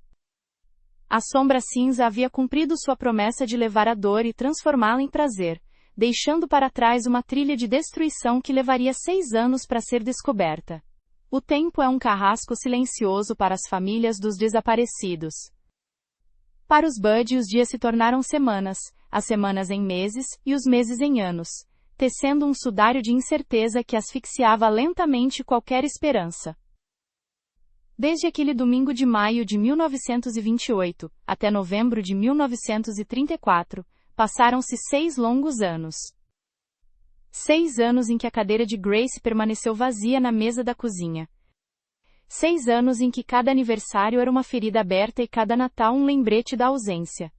A sombra cinza havia cumprido sua promessa de levar a dor e transformá-la em prazer, deixando para trás uma trilha de destruição que levaria 6 anos para ser descoberta. O tempo é um carrasco silencioso para as famílias dos desaparecidos. Para os Budd, os dias se tornaram semanas, as semanas em meses e os meses em anos, tecendo um sudário de incerteza que asfixiava lentamente qualquer esperança. Desde aquele domingo de maio de 1928, até novembro de 1934, passaram-se 6 longos anos. 6 anos em que a cadeira de Grace permaneceu vazia na mesa da cozinha. 6 anos em que cada aniversário era uma ferida aberta e cada Natal um lembrete da ausência.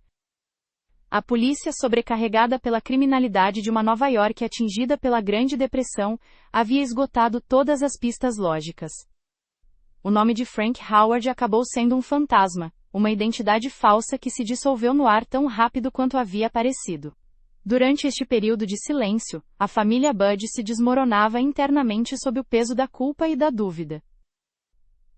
A polícia, sobrecarregada pela criminalidade de uma Nova York atingida pela Grande Depressão, havia esgotado todas as pistas lógicas. O nome de Frank Howard acabou sendo um fantasma, uma identidade falsa que se dissolveu no ar tão rápido quanto havia aparecido. Durante este período de silêncio, a família Budd se desmoronava internamente sob o peso da culpa e da dúvida.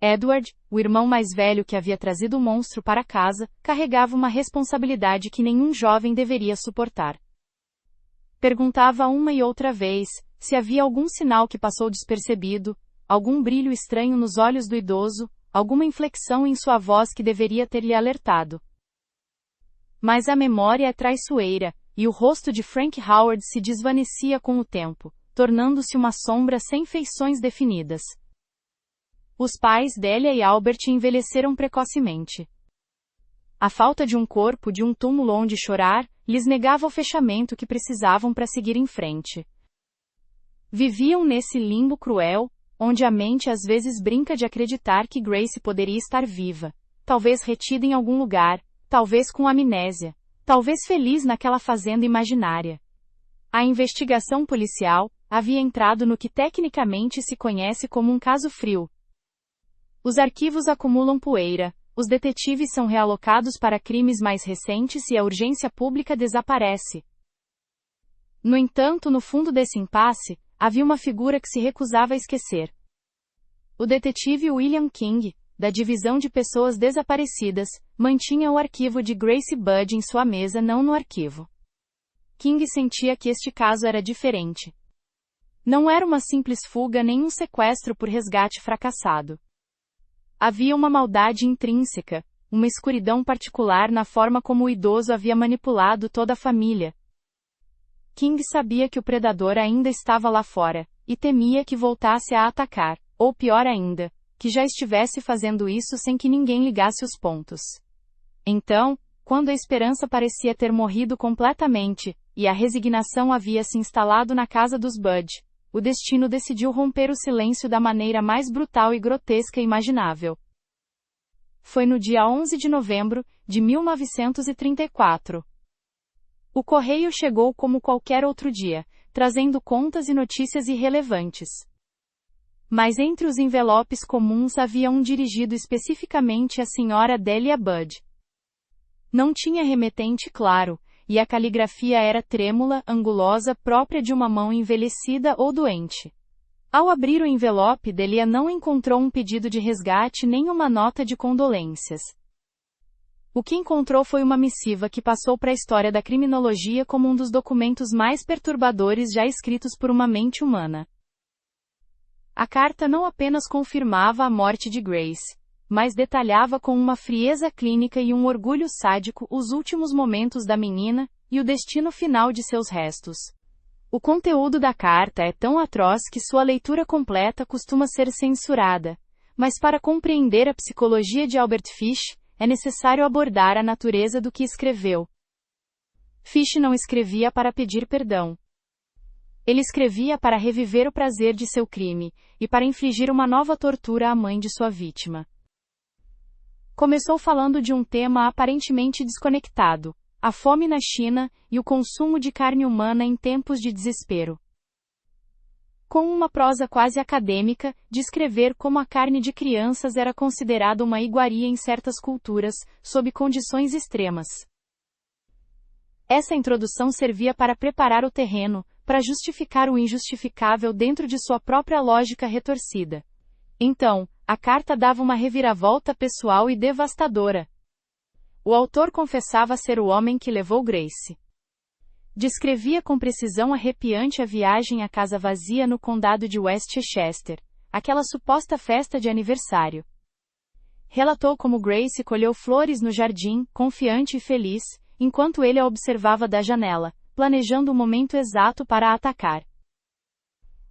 Edward, o irmão mais velho que havia trazido o monstro para casa, carregava uma responsabilidade que nenhum jovem deveria suportar. Perguntava uma e outra vez se havia algum sinal que passou despercebido, algum brilho estranho nos olhos do idoso, alguma inflexão em sua voz que deveria ter lhe alertado. Mas a memória é traiçoeira, e o rosto de Frank Howard se desvanecia com o tempo, tornando-se uma sombra sem feições definidas. Os pais Delia e Albert envelheceram precocemente. A falta de um corpo, de um túmulo onde chorar, lhes negava o fechamento que precisavam para seguir em frente. Viviam nesse limbo cruel, onde a mente às vezes brinca de acreditar que Grace poderia estar viva, talvez retida em algum lugar, talvez com amnésia, talvez feliz naquela fazenda imaginária. A investigação policial havia entrado no que tecnicamente se conhece como um caso frio. Os arquivos acumulam poeira, os detetives são realocados para crimes mais recentes e a urgência pública desaparece. No entanto, no fundo desse impasse, havia uma figura que se recusava a esquecer. O detetive William King, da Divisão de Pessoas Desaparecidas, mantinha o arquivo de Grace Budd em sua mesa, não no arquivo. King sentia que este caso era diferente. Não era uma simples fuga nem um sequestro por resgate fracassado. Havia uma maldade intrínseca, uma escuridão particular na forma como o idoso havia manipulado toda a família. King sabia que o predador ainda estava lá fora, e temia que voltasse a atacar, ou pior ainda, que já estivesse fazendo isso sem que ninguém ligasse os pontos. Então, quando a esperança parecia ter morrido completamente, e a resignação havia se instalado na casa dos Budd, o destino decidiu romper o silêncio da maneira mais brutal e grotesca imaginável. foi no dia 11 de novembro de 1934. O correio chegou como qualquer outro dia, trazendo contas e notícias irrelevantes. Mas entre os envelopes comuns havia um dirigido especificamente à Sra. Delia Budd. Não tinha remetente claro, e a caligrafia era trêmula, angulosa, própria de uma mão envelhecida ou doente. Ao abrir o envelope, Delia não encontrou um pedido de resgate nem uma nota de condolências. O que encontrou foi uma missiva que passou para a história da criminologia como um dos documentos mais perturbadores já escritos por uma mente humana. A carta não apenas confirmava a morte de Grace, mas detalhava com uma frieza clínica e um orgulho sádico os últimos momentos da menina e o destino final de seus restos. O conteúdo da carta é tão atroz que sua leitura completa costuma ser censurada, mas para compreender a psicologia de Albert Fish, é necessário abordar a natureza do que escreveu. Fish não escrevia para pedir perdão. Ele escrevia para reviver o prazer de seu crime, e para infligir uma nova tortura à mãe de sua vítima. Começou falando de um tema aparentemente desconectado, a fome na China e o consumo de carne humana em tempos de desespero. Com uma prosa quase acadêmica, descrever como a carne de crianças era considerada uma iguaria em certas culturas, sob condições extremas. Essa introdução servia para preparar o terreno, para justificar o injustificável dentro de sua própria lógica retorcida. Então, a carta dava uma reviravolta pessoal e devastadora. O autor confessava ser o homem que levou Grace. Descrevia com precisão arrepiante a viagem à casa vazia no condado de Westchester, aquela suposta festa de aniversário. Relatou como Grace colheu flores no jardim, confiante e feliz, enquanto ele a observava da janela, planejando o momento exato para a atacar.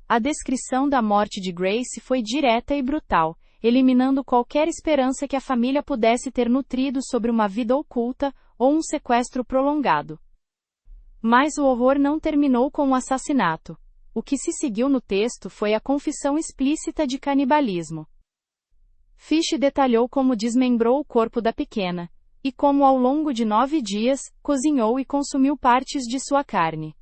A descrição da morte de Grace foi direta e brutal, eliminando qualquer esperança que a família pudesse ter nutrido sobre uma vida oculta ou um sequestro prolongado. Mas o horror não terminou com o assassinato. O que se seguiu no texto foi a confissão explícita de canibalismo. Fish detalhou como desmembrou o corpo da pequena, e como ao longo de 9 dias, cozinhou e consumiu partes de sua carne.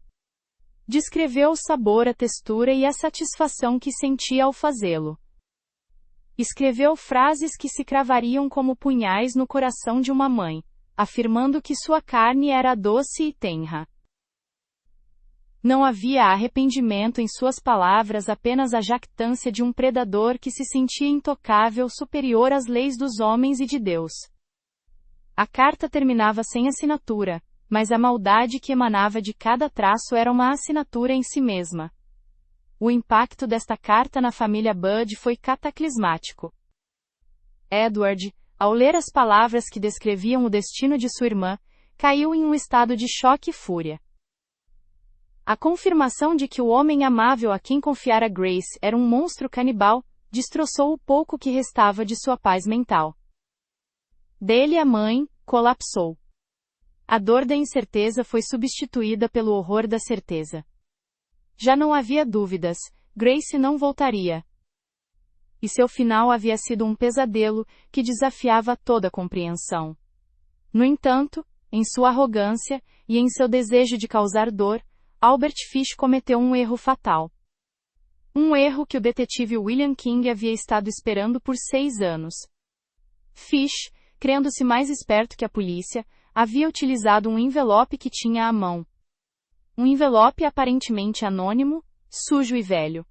Descreveu o sabor, a textura e a satisfação que sentia ao fazê-lo. Escreveu frases que se cravariam como punhais no coração de uma mãe, afirmando que sua carne era doce e tenra. Não havia arrependimento em suas palavras, apenas a jactância de um predador que se sentia intocável, superior às leis dos homens e de Deus. A carta terminava sem assinatura, mas a maldade que emanava de cada traço era uma assinatura em si mesma. O impacto desta carta na família Budd foi cataclismático. Edward, ao ler as palavras que descreviam o destino de sua irmã, caiu em um estado de choque e fúria. A confirmação de que o homem amável a quem confiara Grace era um monstro canibal, destroçou o pouco que restava de sua paz mental. Dele a mãe, colapsou. A dor da incerteza foi substituída pelo horror da certeza. Já não havia dúvidas, Grace não voltaria. E seu final havia sido um pesadelo que desafiava toda compreensão. No entanto, em sua arrogância e em seu desejo de causar dor, Albert Fish cometeu um erro fatal. Um erro que o detetive William King havia estado esperando por 6 anos. Fish, crendo-se mais esperto que a polícia, havia utilizado um envelope que tinha à mão. Um envelope aparentemente anônimo, sujo e velho.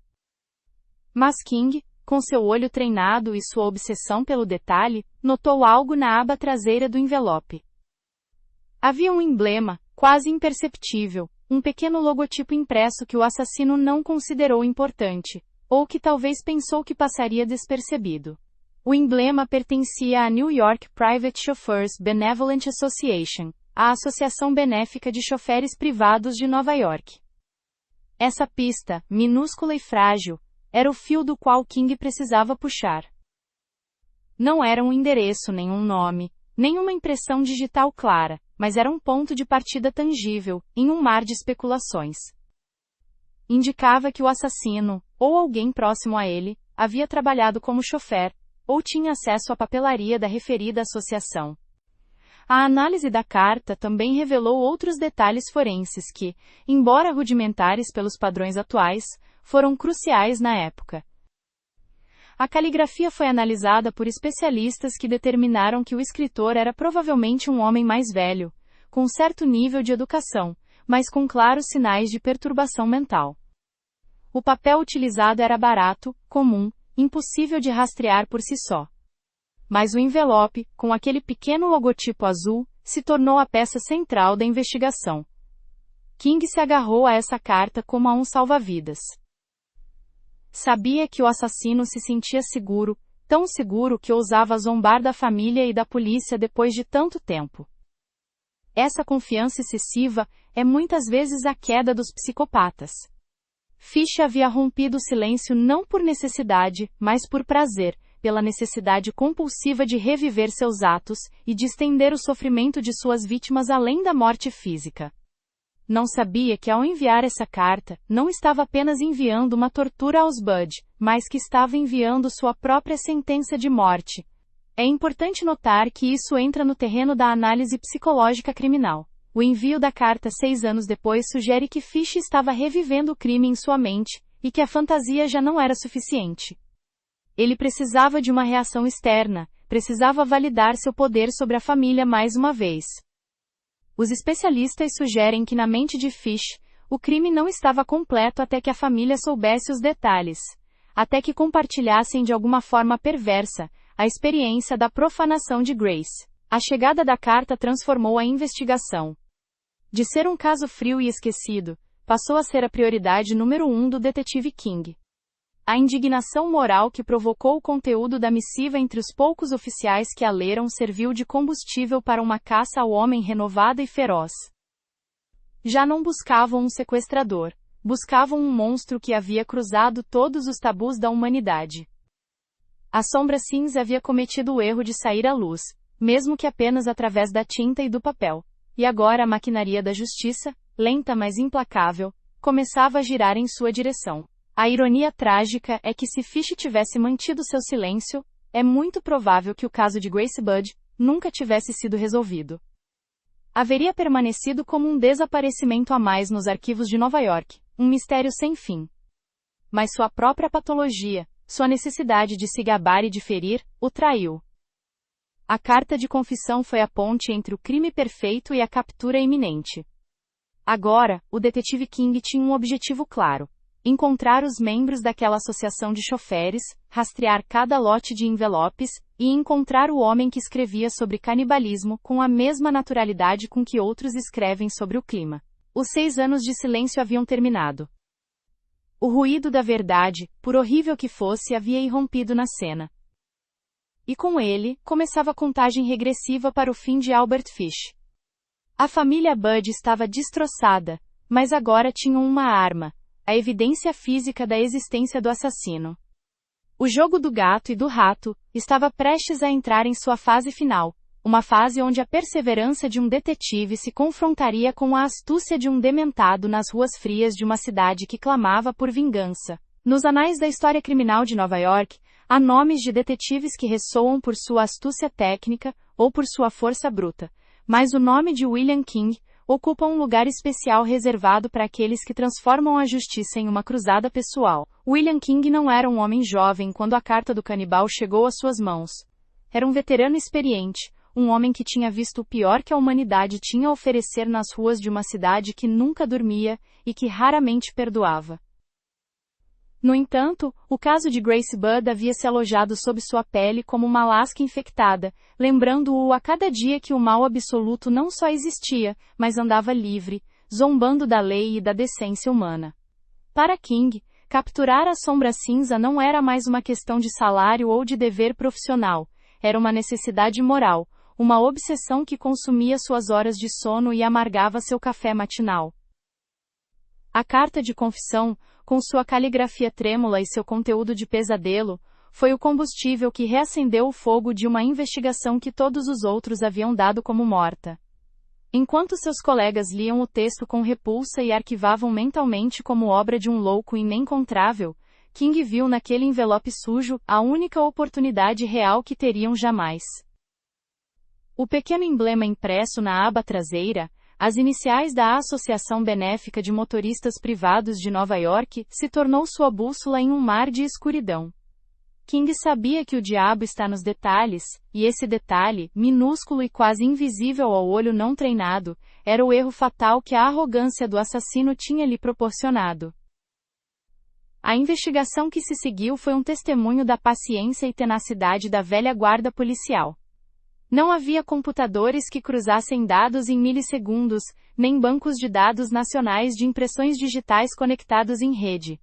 Mas King, com seu olho treinado e sua obsessão pelo detalhe, notou algo na aba traseira do envelope. Havia um emblema, quase imperceptível, um pequeno logotipo impresso que o assassino não considerou importante, ou que talvez pensou que passaria despercebido. O emblema pertencia à New York Private Chauffeurs Benevolent Association, a associação benéfica de choferes privados de Nova York. Essa pista, minúscula e frágil, era o fio do qual King precisava puxar. Não era um endereço nem um nome, nem uma impressão digital clara, mas era um ponto de partida tangível, em um mar de especulações. Indicava que o assassino, ou alguém próximo a ele, havia trabalhado como chofer, ou tinha acesso à papelaria da referida associação. A análise da carta também revelou outros detalhes forenses que, embora rudimentares pelos padrões atuais, foram cruciais na época. A caligrafia foi analisada por especialistas que determinaram que o escritor era provavelmente um homem mais velho, com certo nível de educação, mas com claros sinais de perturbação mental. O papel utilizado era barato, comum, impossível de rastrear por si só. Mas o envelope, com aquele pequeno logotipo azul, se tornou a peça central da investigação. King se agarrou a essa carta como a um salva-vidas. Sabia que o assassino se sentia seguro, tão seguro que ousava zombar da família e da polícia depois de tanto tempo. Essa confiança excessiva é muitas vezes a queda dos psicopatas. Fish havia rompido o silêncio não por necessidade, mas por prazer, pela necessidade compulsiva de reviver seus atos e de estender o sofrimento de suas vítimas além da morte física. Não sabia que ao enviar essa carta, não estava apenas enviando uma tortura aos Bud, mas que estava enviando sua própria sentença de morte. É importante notar que isso entra no terreno da análise psicológica criminal. O envio da carta 6 anos depois sugere que Fish estava revivendo o crime em sua mente, e que a fantasia já não era suficiente. Ele precisava de uma reação externa, precisava validar seu poder sobre a família mais uma vez. Os especialistas sugerem que na mente de Fish, o crime não estava completo até que a família soubesse os detalhes, até que compartilhassem de alguma forma perversa a experiência da profanação de Grace. A chegada da carta transformou a investigação. De ser um caso frio e esquecido, passou a ser a prioridade número 1 do detetive King. A indignação moral que provocou o conteúdo da missiva entre os poucos oficiais que a leram serviu de combustível para uma caça ao homem renovada e feroz. Já não buscavam um sequestrador, buscavam um monstro que havia cruzado todos os tabus da humanidade. A Sombra Cinza havia cometido o erro de sair à luz, mesmo que apenas através da tinta e do papel. E agora a maquinaria da justiça, lenta mas implacável, começava a girar em sua direção. A ironia trágica é que se Fish tivesse mantido seu silêncio, é muito provável que o caso de Grace Budd nunca tivesse sido resolvido. Haveria permanecido como um desaparecimento a mais nos arquivos de Nova York, um mistério sem fim. Mas sua própria patologia, sua necessidade de se gabar e de ferir, o traiu. A carta de confissão foi a ponte entre o crime perfeito e a captura iminente. Agora, o detetive King tinha um objetivo claro: encontrar os membros daquela associação de choferes, rastrear cada lote de envelopes, e encontrar o homem que escrevia sobre canibalismo com a mesma naturalidade com que outros escrevem sobre o clima. Os 6 anos de silêncio haviam terminado. O ruído da verdade, por horrível que fosse, havia irrompido na cena. E com ele, começava a contagem regressiva para o fim de Albert Fish. A família Budd estava destroçada, mas agora tinham uma arma: a evidência física da existência do assassino. O jogo do gato e do rato estava prestes a entrar em sua fase final, uma fase onde a perseverança de um detetive se confrontaria com a astúcia de um dementado nas ruas frias de uma cidade que clamava por vingança. Nos anais da história criminal de Nova York, há nomes de detetives que ressoam por sua astúcia técnica ou por sua força bruta, mas o nome de William King ocupa um lugar especial reservado para aqueles que transformam a justiça em uma cruzada pessoal. William King não era um homem jovem quando a carta do canibal chegou às suas mãos. Era um veterano experiente, um homem que tinha visto o pior que a humanidade tinha a oferecer nas ruas de uma cidade que nunca dormia e que raramente perdoava. No entanto, o caso de Grace Budd havia se alojado sob sua pele como uma lasca infectada, lembrando-o a cada dia que o mal absoluto não só existia, mas andava livre, zombando da lei e da decência humana. Para King, capturar a Sombra Cinza não era mais uma questão de salário ou de dever profissional, era uma necessidade moral, uma obsessão que consumia suas horas de sono e amargava seu café matinal. A carta de confissão, com sua caligrafia trêmula e seu conteúdo de pesadelo, foi o combustível que reacendeu o fogo de uma investigação que todos os outros haviam dado como morta. Enquanto seus colegas liam o texto com repulsa e arquivavam mentalmente como obra de um louco inencontrável, King viu naquele envelope sujo a única oportunidade real que teriam jamais. O pequeno emblema impresso na aba traseira, as iniciais da Associação Benéfica de Motoristas Privados de Nova York, se tornou sua bússola em um mar de escuridão. King sabia que o diabo está nos detalhes, e esse detalhe, minúsculo e quase invisível ao olho não treinado, era o erro fatal que a arrogância do assassino tinha lhe proporcionado. A investigação que se seguiu foi um testemunho da paciência e tenacidade da velha guarda policial. Não havia computadores que cruzassem dados em milissegundos, nem bancos de dados nacionais de impressões digitais conectados em rede.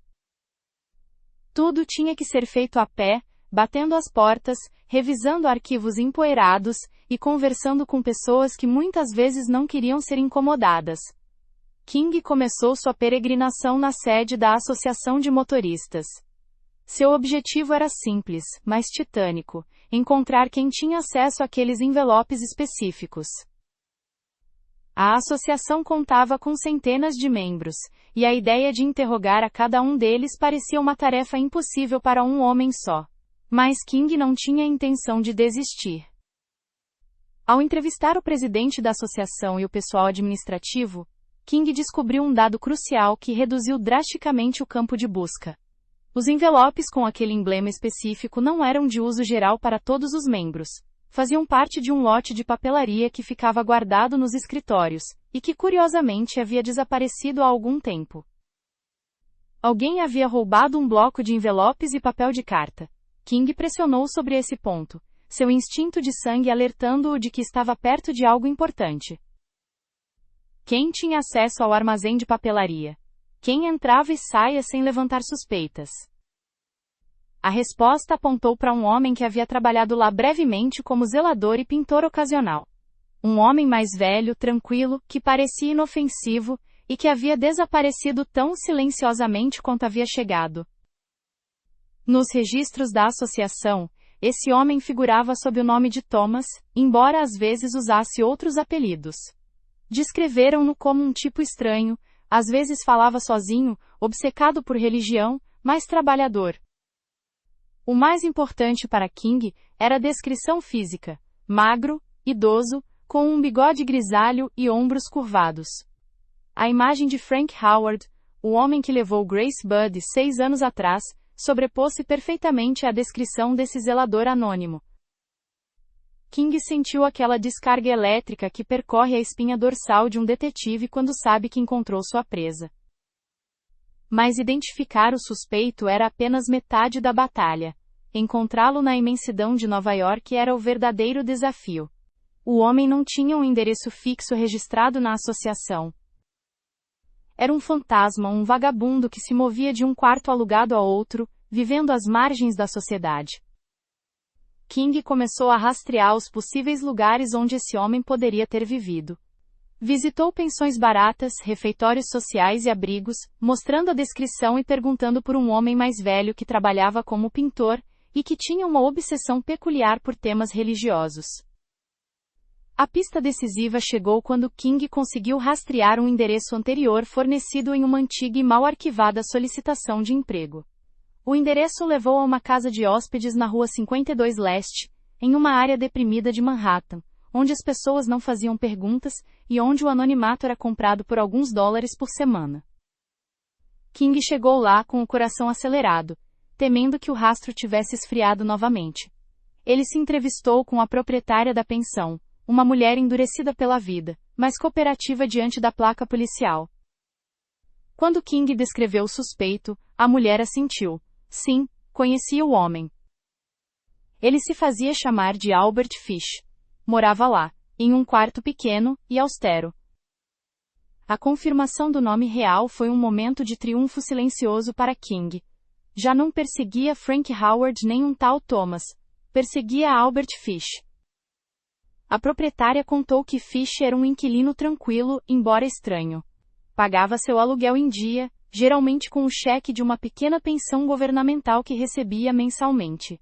Tudo tinha que ser feito a pé, batendo as portas, revisando arquivos empoeirados e conversando com pessoas que muitas vezes não queriam ser incomodadas. King começou sua peregrinação na sede da Associação de Motoristas. Seu objetivo era simples, mas titânico: encontrar quem tinha acesso àqueles envelopes específicos. A associação contava com centenas de membros, e a ideia de interrogar a cada um deles parecia uma tarefa impossível para um homem só. Mas King não tinha intenção de desistir. Ao entrevistar o presidente da associação e o pessoal administrativo, King descobriu um dado crucial que reduziu drasticamente o campo de busca. Os envelopes com aquele emblema específico não eram de uso geral para todos os membros. Faziam parte de um lote de papelaria que ficava guardado nos escritórios, e que curiosamente havia desaparecido há algum tempo. Alguém havia roubado um bloco de envelopes e papel de carta. King pressionou sobre esse ponto, seu instinto de sangue alertando-o de que estava perto de algo importante. Quem tinha acesso ao armazém de papelaria? Quem entrava e saía sem levantar suspeitas? A resposta apontou para um homem que havia trabalhado lá brevemente como zelador e pintor ocasional. Um homem mais velho, tranquilo, que parecia inofensivo, e que havia desaparecido tão silenciosamente quanto havia chegado. Nos registros da associação, esse homem figurava sob o nome de Thomas, embora às vezes usasse outros apelidos. Descreveram-no como um tipo estranho, às vezes falava sozinho, obcecado por religião, mas trabalhador. O mais importante para King era a descrição física: magro, idoso, com um bigode grisalho e ombros curvados. A imagem de Frank Howard, o homem que levou Grace Budd 6 anos atrás, sobrepôs-se perfeitamente à descrição desse zelador anônimo. King sentiu aquela descarga elétrica que percorre a espinha dorsal de um detetive quando sabe que encontrou sua presa. Mas identificar o suspeito era apenas metade da batalha. Encontrá-lo na imensidão de Nova York era o verdadeiro desafio. O homem não tinha um endereço fixo registrado na associação. Era um fantasma, um vagabundo que se movia de um quarto alugado a outro, vivendo às margens da sociedade. King começou a rastrear os possíveis lugares onde esse homem poderia ter vivido. Visitou pensões baratas, refeitórios sociais e abrigos, mostrando a descrição e perguntando por um homem mais velho que trabalhava como pintor e que tinha uma obsessão peculiar por temas religiosos. A pista decisiva chegou quando King conseguiu rastrear um endereço anterior fornecido em uma antiga e mal arquivada solicitação de emprego. O endereço levou a uma casa de hóspedes na Rua 52 Leste, em uma área deprimida de Manhattan, onde as pessoas não faziam perguntas e onde o anonimato era comprado por alguns dólares por semana. King chegou lá com o coração acelerado, temendo que o rastro tivesse esfriado novamente. Ele se entrevistou com a proprietária da pensão, uma mulher endurecida pela vida, mas cooperativa diante da placa policial. Quando King descreveu o suspeito, a mulher assentiu. Sim, conhecia o homem. Ele se fazia chamar de Albert Fish. Morava lá, em um quarto pequeno e austero. A confirmação do nome real foi um momento de triunfo silencioso para King. Já não perseguia Frank Howard nem um tal Thomas. Perseguia Albert Fish. A proprietária contou que Fish era um inquilino tranquilo, embora estranho. Pagava seu aluguel em dia, geralmente com o cheque de uma pequena pensão governamental que recebia mensalmente.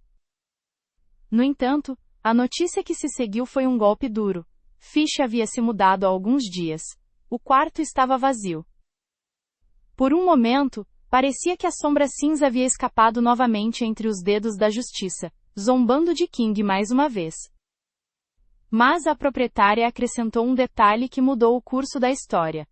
No entanto, a notícia que se seguiu foi um golpe duro. Fish havia se mudado há alguns dias. O quarto estava vazio. Por um momento, Parecia que a sombra cinza havia escapado novamente entre os dedos da justiça, zombando de King mais uma vez. Mas a proprietária acrescentou um detalhe que mudou o curso da história.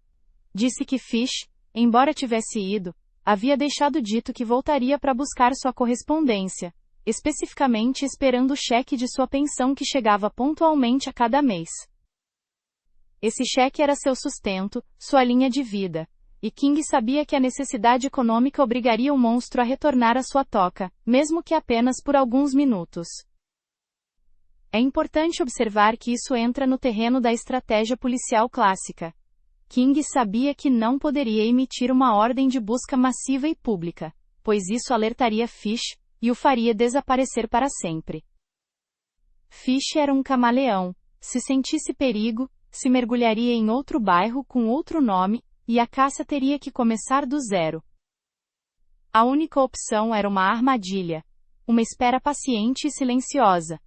Disse que Fish, embora tivesse ido, havia deixado dito que voltaria para buscar sua correspondência, especificamente esperando o cheque de sua pensão que chegava pontualmente a cada mês. Esse cheque era seu sustento, sua linha de vida, e King sabia que a necessidade econômica obrigaria o monstro a retornar à sua toca, mesmo que apenas por alguns minutos. É importante observar que isso entra no terreno da estratégia policial clássica. King sabia que não poderia emitir uma ordem de busca massiva e pública, pois isso alertaria Fish e o faria desaparecer para sempre. Fish era um camaleão. Se sentisse perigo, se mergulharia em outro bairro com outro nome, e a caça teria que começar do zero. A única opção era uma armadilha, uma espera paciente e silenciosa.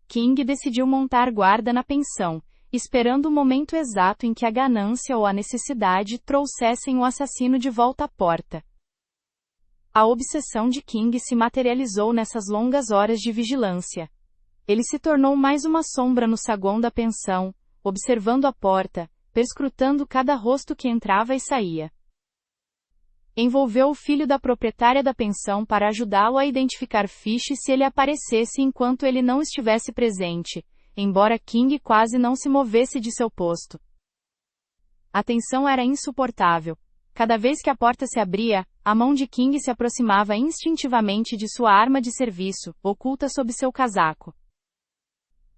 King decidiu montar guarda na pensão, esperando o momento exato em que a ganância ou a necessidade trouxessem o assassino de volta à porta. A obsessão de King se materializou nessas longas horas de vigilância. Ele se tornou mais uma sombra no saguão da pensão, observando a porta, perscrutando cada rosto que entrava e saía. Envolveu o filho da proprietária da pensão para ajudá-lo a identificar Fish se ele aparecesse enquanto ele não estivesse presente, embora King quase não se movesse de seu posto. A tensão era insuportável. Cada vez que a porta se abria, a mão de King se aproximava instintivamente de sua arma de serviço, oculta sob seu casaco.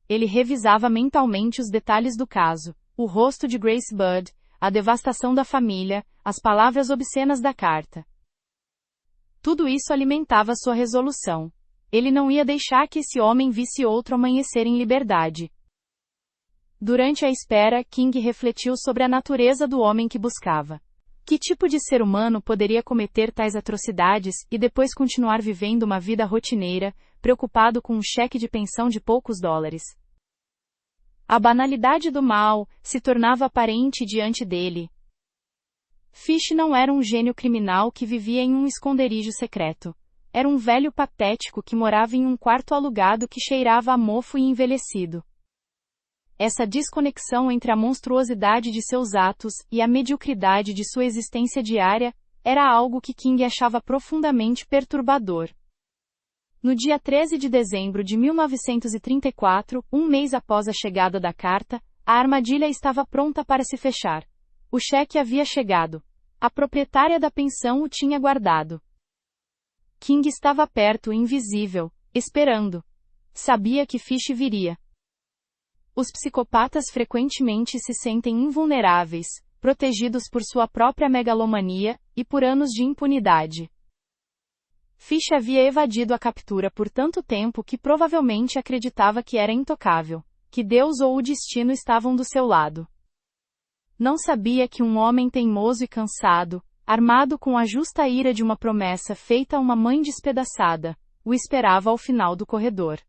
Ele revisava mentalmente os detalhes do caso, o rosto de Grace Budd, a devastação da família, as palavras obscenas da carta. Tudo isso alimentava sua resolução. Ele não ia deixar que esse homem visse outro amanhecer em liberdade. Durante a espera, King refletiu sobre a natureza do homem que buscava. Que tipo de ser humano poderia cometer tais atrocidades e depois continuar vivendo uma vida rotineira, preocupado com um cheque de pensão de poucos dólares? A banalidade do mal se tornava aparente diante dele. Fish não era um gênio criminal que vivia em um esconderijo secreto. Era um velho patético que morava em um quarto alugado que cheirava a mofo e envelhecido. Essa desconexão entre a monstruosidade de seus atos e a mediocridade de sua existência diária era algo que King achava profundamente perturbador. No dia 13 de dezembro de 1934, um mês após a chegada da carta, a armadilha estava pronta para se fechar. O cheque havia chegado. A proprietária da pensão o tinha guardado. King estava perto, invisível, esperando. Sabia que Fish viria. Os psicopatas frequentemente se sentem invulneráveis, protegidos por sua própria megalomania e por anos de impunidade. Fish havia evadido a captura por tanto tempo que provavelmente acreditava que era intocável, que Deus ou o destino estavam do seu lado. Não sabia que um homem teimoso e cansado, armado com a justa ira de uma promessa feita a uma mãe despedaçada, o esperava ao final do corredor.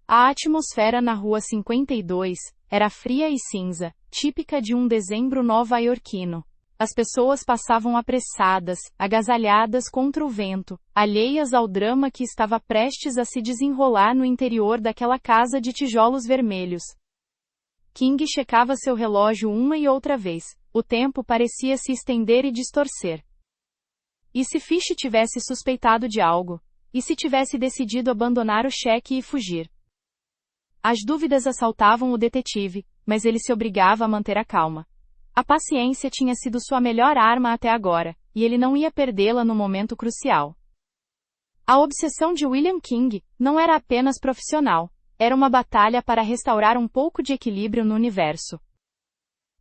A atmosfera na Rua 52 era fria e cinza, típica de um dezembro nova-iorquino. As pessoas passavam apressadas, agasalhadas contra o vento, alheias ao drama que estava prestes a se desenrolar no interior daquela casa de tijolos vermelhos. King checava seu relógio uma e outra vez. O tempo parecia se estender e distorcer. E se Fish tivesse suspeitado de algo? E se tivesse decidido abandonar o cheque e fugir? As dúvidas assaltavam o detetive, mas ele se obrigava a manter a calma. A paciência tinha sido sua melhor arma até agora, e ele não ia perdê-la no momento crucial. A obsessão de William King não era apenas profissional, era uma batalha para restaurar um pouco de equilíbrio no universo.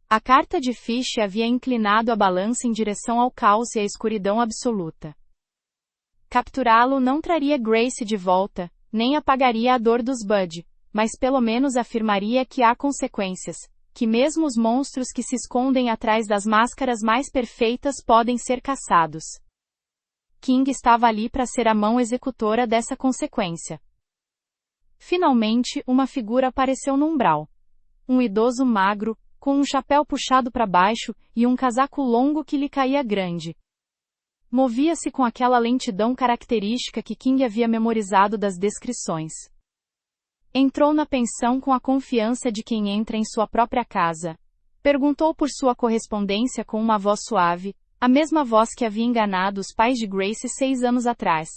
A carta de Fish havia inclinado a balança em direção ao caos e à escuridão absoluta. Capturá-lo não traria Grace de volta, nem apagaria a dor dos Budd, mas pelo menos afirmaria que há consequências, que mesmo os monstros que se escondem atrás das máscaras mais perfeitas podem ser caçados. King estava ali para ser a mão executora dessa consequência. Finalmente, uma figura apareceu no umbral. Um idoso magro, com um chapéu puxado para baixo e um casaco longo que lhe caía grande. movia-se com aquela lentidão característica que King havia memorizado das descrições. Entrou na pensão com a confiança de quem entra em sua própria casa. Perguntou por sua correspondência com uma voz suave, a mesma voz que havia enganado os pais de Grace 6 anos atrás.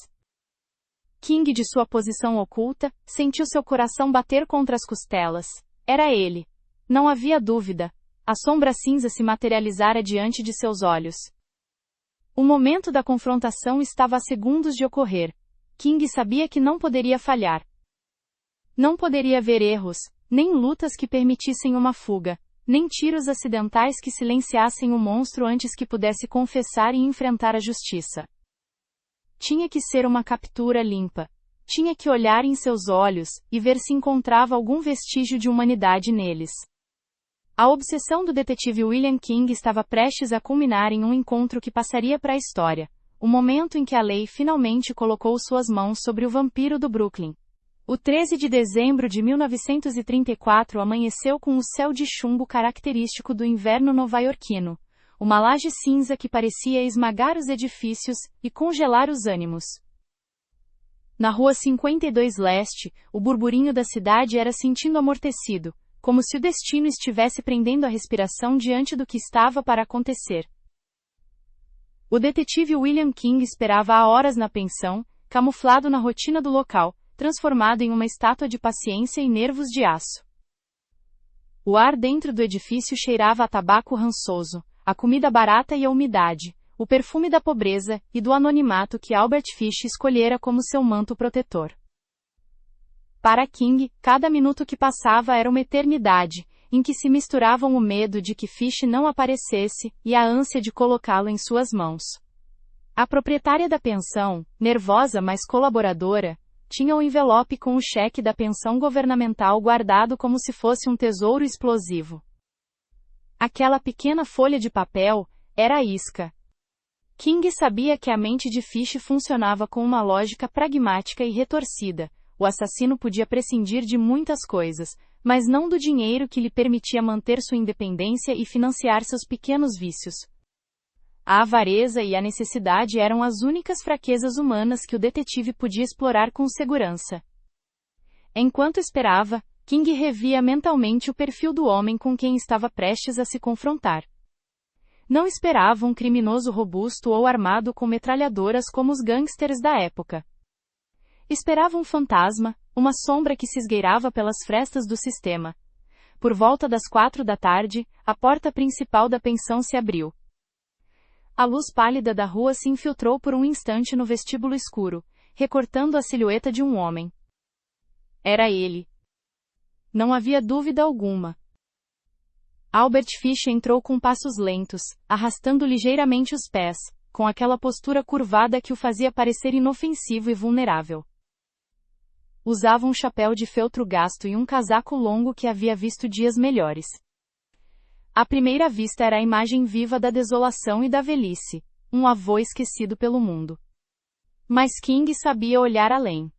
King, de sua posição oculta, sentiu seu coração bater contra as costelas. Era ele. Não havia dúvida. A sombra cinza se materializara diante de seus olhos. O momento da confrontação estava a segundos de ocorrer. King sabia que não poderia falhar. Não poderia haver erros, nem lutas que permitissem uma fuga, nem tiros acidentais que silenciassem o monstro antes que pudesse confessar e enfrentar a justiça. Tinha que ser uma captura limpa. Tinha que olhar em seus olhos e ver se encontrava algum vestígio de humanidade neles. A obsessão do detetive William King estava prestes a culminar em um encontro que passaria para a história, o momento em que a lei finalmente colocou suas mãos sobre o vampiro do Brooklyn. O 13 de dezembro de 1934 amanheceu com o céu de chumbo característico do inverno novaiorquino, uma laje cinza que parecia esmagar os edifícios e congelar os ânimos. Na rua 52 Leste, o burburinho da cidade era sentindo amortecido, como se o destino estivesse prendendo a respiração diante do que estava para acontecer. O detetive William King esperava há horas na pensão, camuflado na rotina do local, transformado em uma estátua de paciência e nervos de aço. O ar dentro do edifício cheirava a tabaco rançoso, a comida barata e a umidade, o perfume da pobreza e do anonimato que Albert Fish escolhera como seu manto protetor. Para King, cada minuto que passava era uma eternidade, em que se misturavam o medo de que Fish não aparecesse e a ânsia de colocá-lo em suas mãos. A proprietária da pensão, nervosa mas colaboradora, tinha o envelope com o cheque da pensão governamental guardado como se fosse um tesouro explosivo. Aquela pequena folha de papel era a isca. King sabia que a mente de Fish funcionava com uma lógica pragmática e retorcida. O assassino podia prescindir de muitas coisas, mas não do dinheiro que lhe permitia manter sua independência e financiar seus pequenos vícios. A avareza e a necessidade eram as únicas fraquezas humanas que o detetive podia explorar com segurança. Enquanto esperava, King revia mentalmente o perfil do homem com quem estava prestes a se confrontar. Não esperava um criminoso robusto ou armado com metralhadoras como os gangsters da época. Esperava um fantasma, uma sombra que se esgueirava pelas frestas do sistema. Por volta das 4 da tarde, a porta principal da pensão se abriu. A luz pálida da rua se infiltrou por um instante no vestíbulo escuro, recortando a silhueta de um homem. Era ele. Não havia dúvida alguma. Albert Fish entrou com passos lentos, arrastando ligeiramente os pés, com aquela postura curvada que o fazia parecer inofensivo e vulnerável. Usava um chapéu de feltro gasto e um casaco longo que havia visto dias melhores. À primeira vista era a imagem viva da desolação e da velhice, um avô esquecido pelo mundo. Mas King sabia olhar além.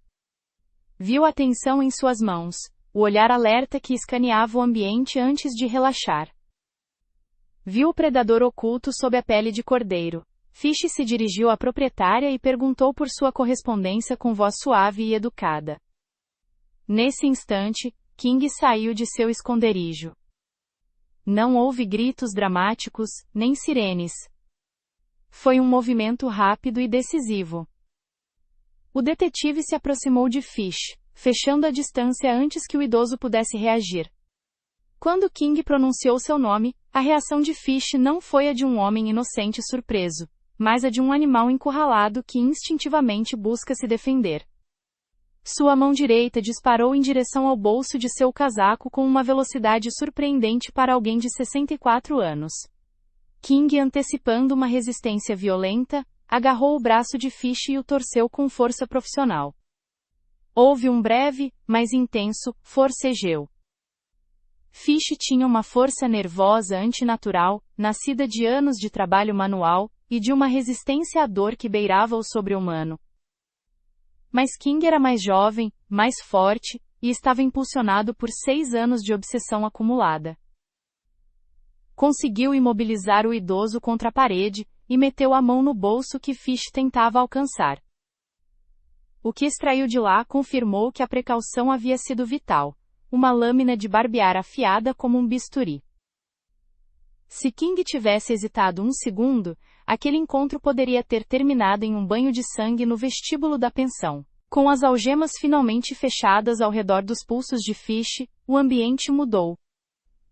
Viu a tensão em suas mãos, o olhar alerta que escaneava o ambiente antes de relaxar. Viu o predador oculto sob a pele de cordeiro. Fish se dirigiu à proprietária e perguntou por sua correspondência com voz suave e educada. Nesse instante, King saiu de seu esconderijo. Não houve gritos dramáticos, nem sirenes. Foi um movimento rápido e decisivo. O detetive se aproximou de Fish, fechando a distância antes que o idoso pudesse reagir. Quando King pronunciou seu nome, a reação de Fish não foi a de um homem inocente surpreso, mas a de um animal encurralado que instintivamente busca se defender. Sua mão direita disparou em direção ao bolso de seu casaco com uma velocidade surpreendente para alguém de 64 anos. King, antecipando uma resistência violenta, agarrou o braço de Fish e o torceu com força profissional. Houve um breve, mas intenso, forcejeu. Fish tinha uma força nervosa antinatural, nascida de anos de trabalho manual, e de uma resistência à dor que beirava o sobre-humano. Mas King era mais jovem, mais forte, e estava impulsionado por 6 anos de obsessão acumulada. Conseguiu imobilizar o idoso contra a parede, e meteu a mão no bolso que Fish tentava alcançar. O que extraiu de lá confirmou que a precaução havia sido vital. Uma lâmina de barbear afiada como um bisturi. Se King tivesse hesitado um segundo, aquele encontro poderia ter terminado em um banho de sangue no vestíbulo da pensão. Com as algemas finalmente fechadas ao redor dos pulsos de Fish, o ambiente mudou.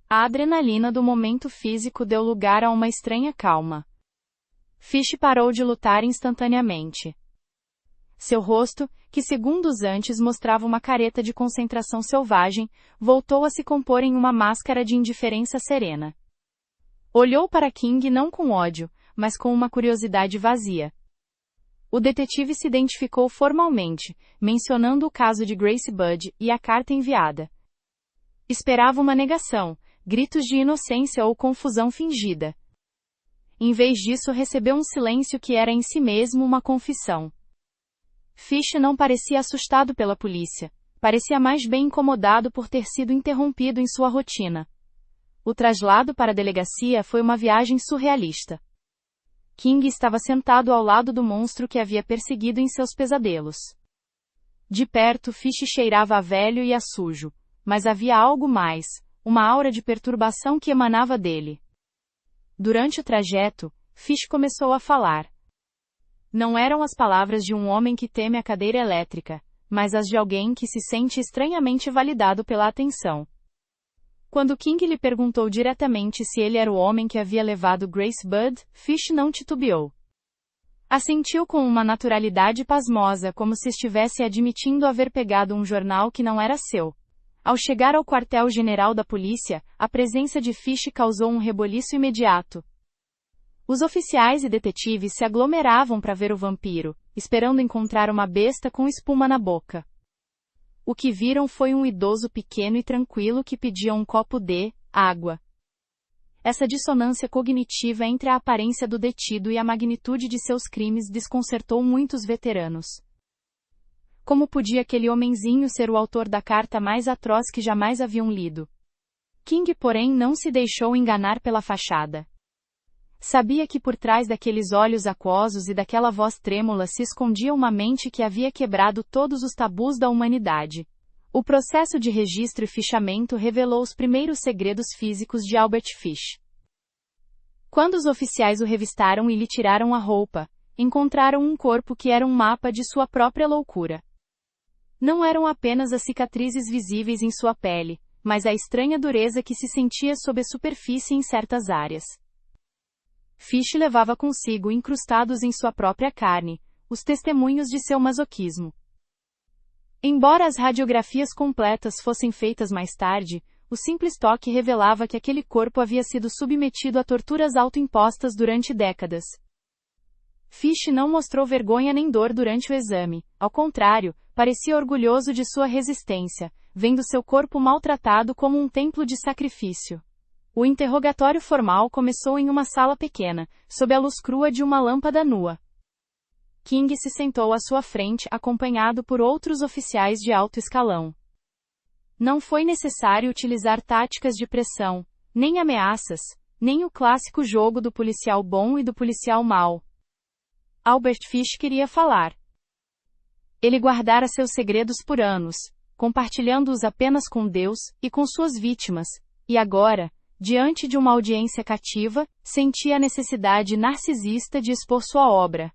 A adrenalina do momento físico deu lugar a uma estranha calma. Fish parou de lutar instantaneamente. Seu rosto, que segundos antes mostrava uma careta de concentração selvagem, voltou a se compor em uma máscara de indiferença serena. Olhou para King não com ódio, mas com uma curiosidade vazia. O detetive se identificou formalmente, mencionando o caso de Grace Budd e a carta enviada. Esperava uma negação, gritos de inocência ou confusão fingida. Em vez disso, recebeu um silêncio que era em si mesmo uma confissão. Fish não parecia assustado pela polícia, parecia mais bem incomodado por ter sido interrompido em sua rotina. O traslado para a delegacia foi uma viagem surrealista. King estava sentado ao lado do monstro que havia perseguido em seus pesadelos. De perto, Fish cheirava a velho e a sujo, mas havia algo mais, uma aura de perturbação que emanava dele. Durante o trajeto, Fish começou a falar. Não eram as palavras de um homem que teme a cadeira elétrica, mas as de alguém que se sente estranhamente validado pela atenção. Quando King lhe perguntou diretamente se ele era o homem que havia levado Grace Budd, Fish não titubeou. Assentiu com uma naturalidade pasmosa, como se estivesse admitindo haver pegado um jornal que não era seu. Ao chegar ao quartel-general da polícia, a presença de Fish causou um reboliço imediato. Os oficiais e detetives se aglomeravam para ver o vampiro, esperando encontrar uma besta com espuma na boca. O que viram foi um idoso pequeno e tranquilo que pedia um copo de água. Essa dissonância cognitiva entre a aparência do detido e a magnitude de seus crimes desconcertou muitos veteranos. Como podia aquele homenzinho ser o autor da carta mais atroz que jamais haviam lido? King, porém, não se deixou enganar pela fachada. Sabia que por trás daqueles olhos aquosos e daquela voz trêmula se escondia uma mente que havia quebrado todos os tabus da humanidade. O processo de registro e fichamento revelou os primeiros segredos físicos de Albert Fish. Quando os oficiais o revistaram e lhe tiraram a roupa, encontraram um corpo que era um mapa de sua própria loucura. Não eram apenas as cicatrizes visíveis em sua pele, mas a estranha dureza que se sentia sob a superfície em certas áreas. Fish levava consigo, incrustados em sua própria carne, os testemunhos de seu masoquismo. Embora as radiografias completas fossem feitas mais tarde, o simples toque revelava que aquele corpo havia sido submetido a torturas autoimpostas durante décadas. Fish não mostrou vergonha nem dor durante o exame, ao contrário, parecia orgulhoso de sua resistência, vendo seu corpo maltratado como um templo de sacrifício. O interrogatório formal começou em uma sala pequena, sob a luz crua de uma lâmpada nua. King se sentou à sua frente, acompanhado por outros oficiais de alto escalão. Não foi necessário utilizar táticas de pressão, nem ameaças, nem o clássico jogo do policial bom e do policial mau. Albert Fish queria falar. Ele guardara seus segredos por anos, compartilhando-os apenas com Deus e com suas vítimas, e agora, diante de uma audiência cativa, sentia a necessidade narcisista de expor sua obra.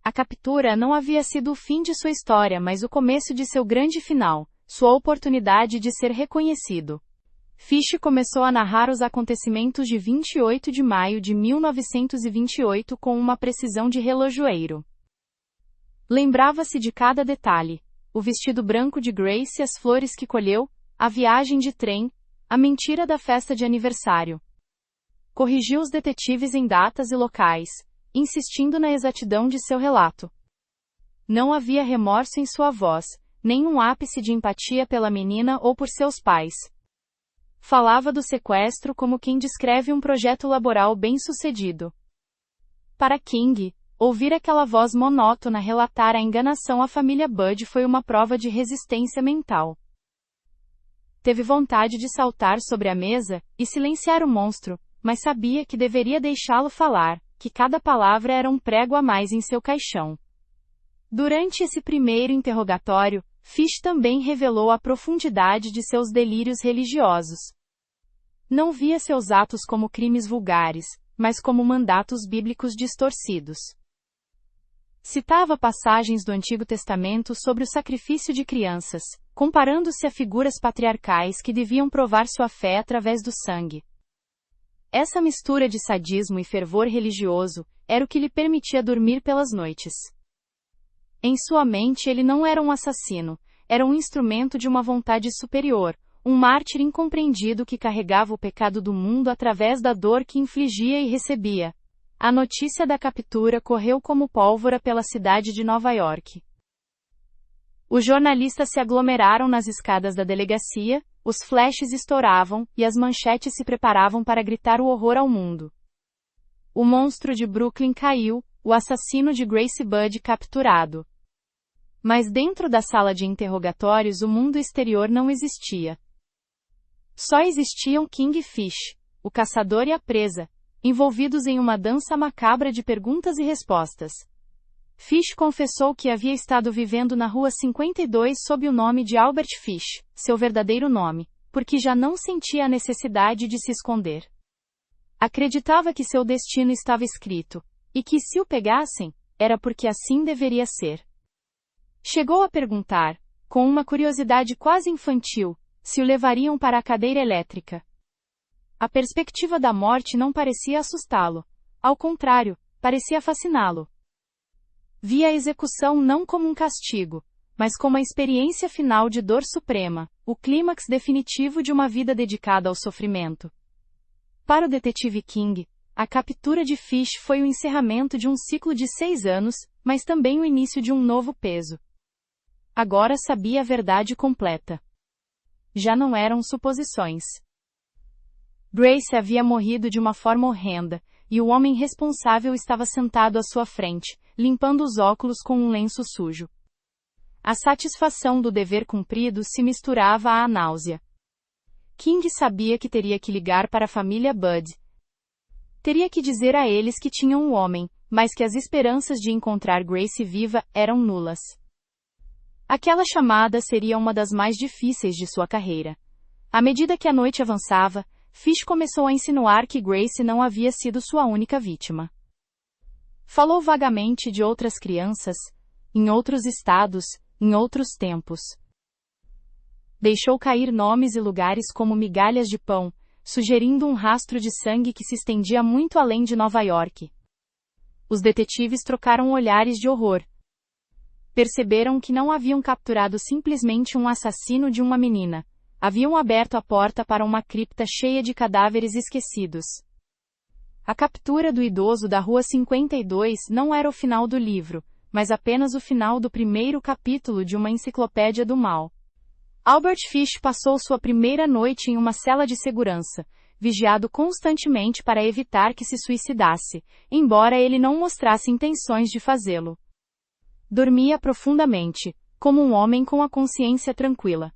A captura não havia sido o fim de sua história, mas o começo de seu grande final, sua oportunidade de ser reconhecido. Fish começou a narrar os acontecimentos de 28 de maio de 1928 com uma precisão de relojoeiro. Lembrava-se de cada detalhe: o vestido branco de Grace e as flores que colheu, a viagem de trem, a mentira da festa de aniversário. Corrigiu os detetives em datas e locais, insistindo na exatidão de seu relato. Não havia remorso em sua voz, nem um ápice de empatia pela menina ou por seus pais. Falava do sequestro como quem descreve um projeto laboral bem-sucedido. Para King, ouvir aquela voz monótona relatar a enganação à família Budd foi uma prova de resistência mental. Teve vontade de saltar sobre a mesa e silenciar o monstro, mas sabia que deveria deixá-lo falar, que cada palavra era um prego a mais em seu caixão. Durante esse primeiro interrogatório, Fish também revelou a profundidade de seus delírios religiosos. Não via seus atos como crimes vulgares, mas como mandatos bíblicos distorcidos. Citava passagens do Antigo Testamento sobre o sacrifício de crianças, comparando-se a figuras patriarcais que deviam provar sua fé através do sangue. Essa mistura de sadismo e fervor religioso era o que lhe permitia dormir pelas noites. Em sua mente ele não era um assassino, era um instrumento de uma vontade superior, um mártir incompreendido que carregava o pecado do mundo através da dor que infligia e recebia. A notícia da captura correu como pólvora pela cidade de Nova York. Os jornalistas se aglomeraram nas escadas da delegacia, os flashes estouravam e as manchetes se preparavam para gritar o horror ao mundo. O monstro de Brooklyn caiu, o assassino de Grace Budd capturado. Mas dentro da sala de interrogatórios o mundo exterior não existia. Só existiam King e Fish, o caçador e a presa, envolvidos em uma dança macabra de perguntas e respostas. Fish confessou que havia estado vivendo na Rua 52 sob o nome de Albert Fish, seu verdadeiro nome, porque já não sentia a necessidade de se esconder. Acreditava que seu destino estava escrito, e que se o pegassem, era porque assim deveria ser. Chegou a perguntar, com uma curiosidade quase infantil, se o levariam para a cadeira elétrica. A perspectiva da morte não parecia assustá-lo. Ao contrário, parecia fasciná-lo. Via a execução não como um castigo, mas como a experiência final de dor suprema, o clímax definitivo de uma vida dedicada ao sofrimento. Para o detetive King, a captura de Fish foi o encerramento de um ciclo de 6 anos, mas também o início de um novo peso. Agora sabia a verdade completa. Já não eram suposições. Grace havia morrido de uma forma horrenda, e o homem responsável estava sentado à sua frente, limpando os óculos com um lenço sujo. A satisfação do dever cumprido se misturava à náusea. King sabia que teria que ligar para a família Budd. Teria que dizer a eles que tinham um homem, mas que as esperanças de encontrar Grace viva eram nulas. Aquela chamada seria uma das mais difíceis de sua carreira. À medida que a noite avançava, Fish começou a insinuar que Grace não havia sido sua única vítima. Falou vagamente de outras crianças, em outros estados, em outros tempos. Deixou cair nomes e lugares como migalhas de pão, sugerindo um rastro de sangue que se estendia muito além de Nova York. Os detetives trocaram olhares de horror. Perceberam que não haviam capturado simplesmente um assassino de uma menina. Haviam aberto a porta para uma cripta cheia de cadáveres esquecidos. A captura do idoso da Rua 52 não era o final do livro, mas apenas o final do primeiro capítulo de uma enciclopédia do mal. Albert Fish passou sua primeira noite em uma cela de segurança, vigiado constantemente para evitar que se suicidasse, embora ele não mostrasse intenções de fazê-lo. Dormia profundamente, como um homem com a consciência tranquila.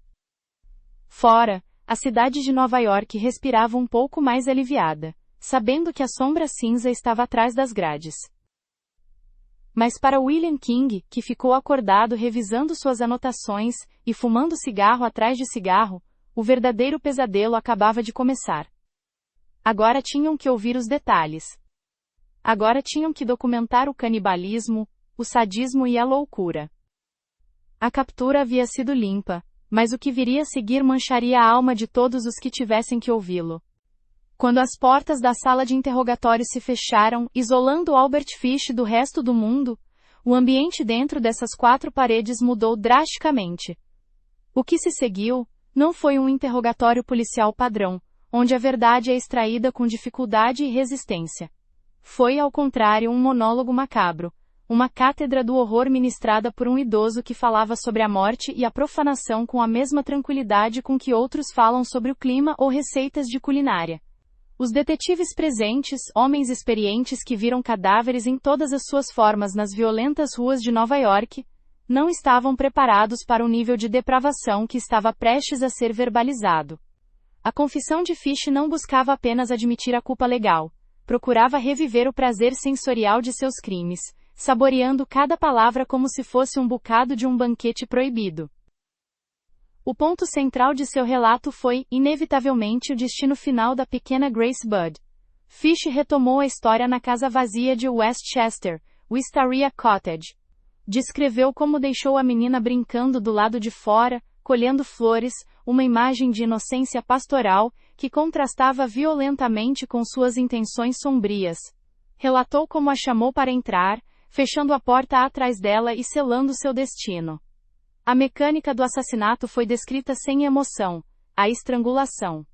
Fora, a cidade de Nova York respirava um pouco mais aliviada, sabendo que a sombra cinza estava atrás das grades. Mas para William King, que ficou acordado revisando suas anotações e fumando cigarro atrás de cigarro, o verdadeiro pesadelo acabava de começar. Agora tinham que ouvir os detalhes. Agora tinham que documentar o canibalismo, o sadismo e a loucura. A captura havia sido limpa, mas o que viria a seguir mancharia a alma de todos os que tivessem que ouvi-lo. Quando as portas da sala de interrogatório se fecharam, isolando Albert Fish do resto do mundo, o ambiente dentro dessas 4 paredes mudou drasticamente. O que se seguiu não foi um interrogatório policial padrão, onde a verdade é extraída com dificuldade e resistência. Foi, ao contrário, um monólogo macabro, uma cátedra do horror ministrada por um idoso que falava sobre a morte e a profanação com a mesma tranquilidade com que outros falam sobre o clima ou receitas de culinária. Os detetives presentes, homens experientes que viram cadáveres em todas as suas formas nas violentas ruas de Nova York, não estavam preparados para o nível de depravação que estava prestes a ser verbalizado. A confissão de Fish não buscava apenas admitir a culpa legal, procurava reviver o prazer sensorial de seus crimes, saboreando cada palavra como se fosse um bocado de um banquete proibido. O ponto central de seu relato foi, inevitavelmente, o destino final da pequena Grace Budd. Fish retomou a história na casa vazia de Westchester, Wisteria Cottage. Descreveu como deixou a menina brincando do lado de fora, colhendo flores, uma imagem de inocência pastoral, que contrastava violentamente com suas intenções sombrias. Relatou como a chamou para entrar, fechando a porta atrás dela e selando seu destino. A mecânica do assassinato foi descrita sem emoção, a estrangulação.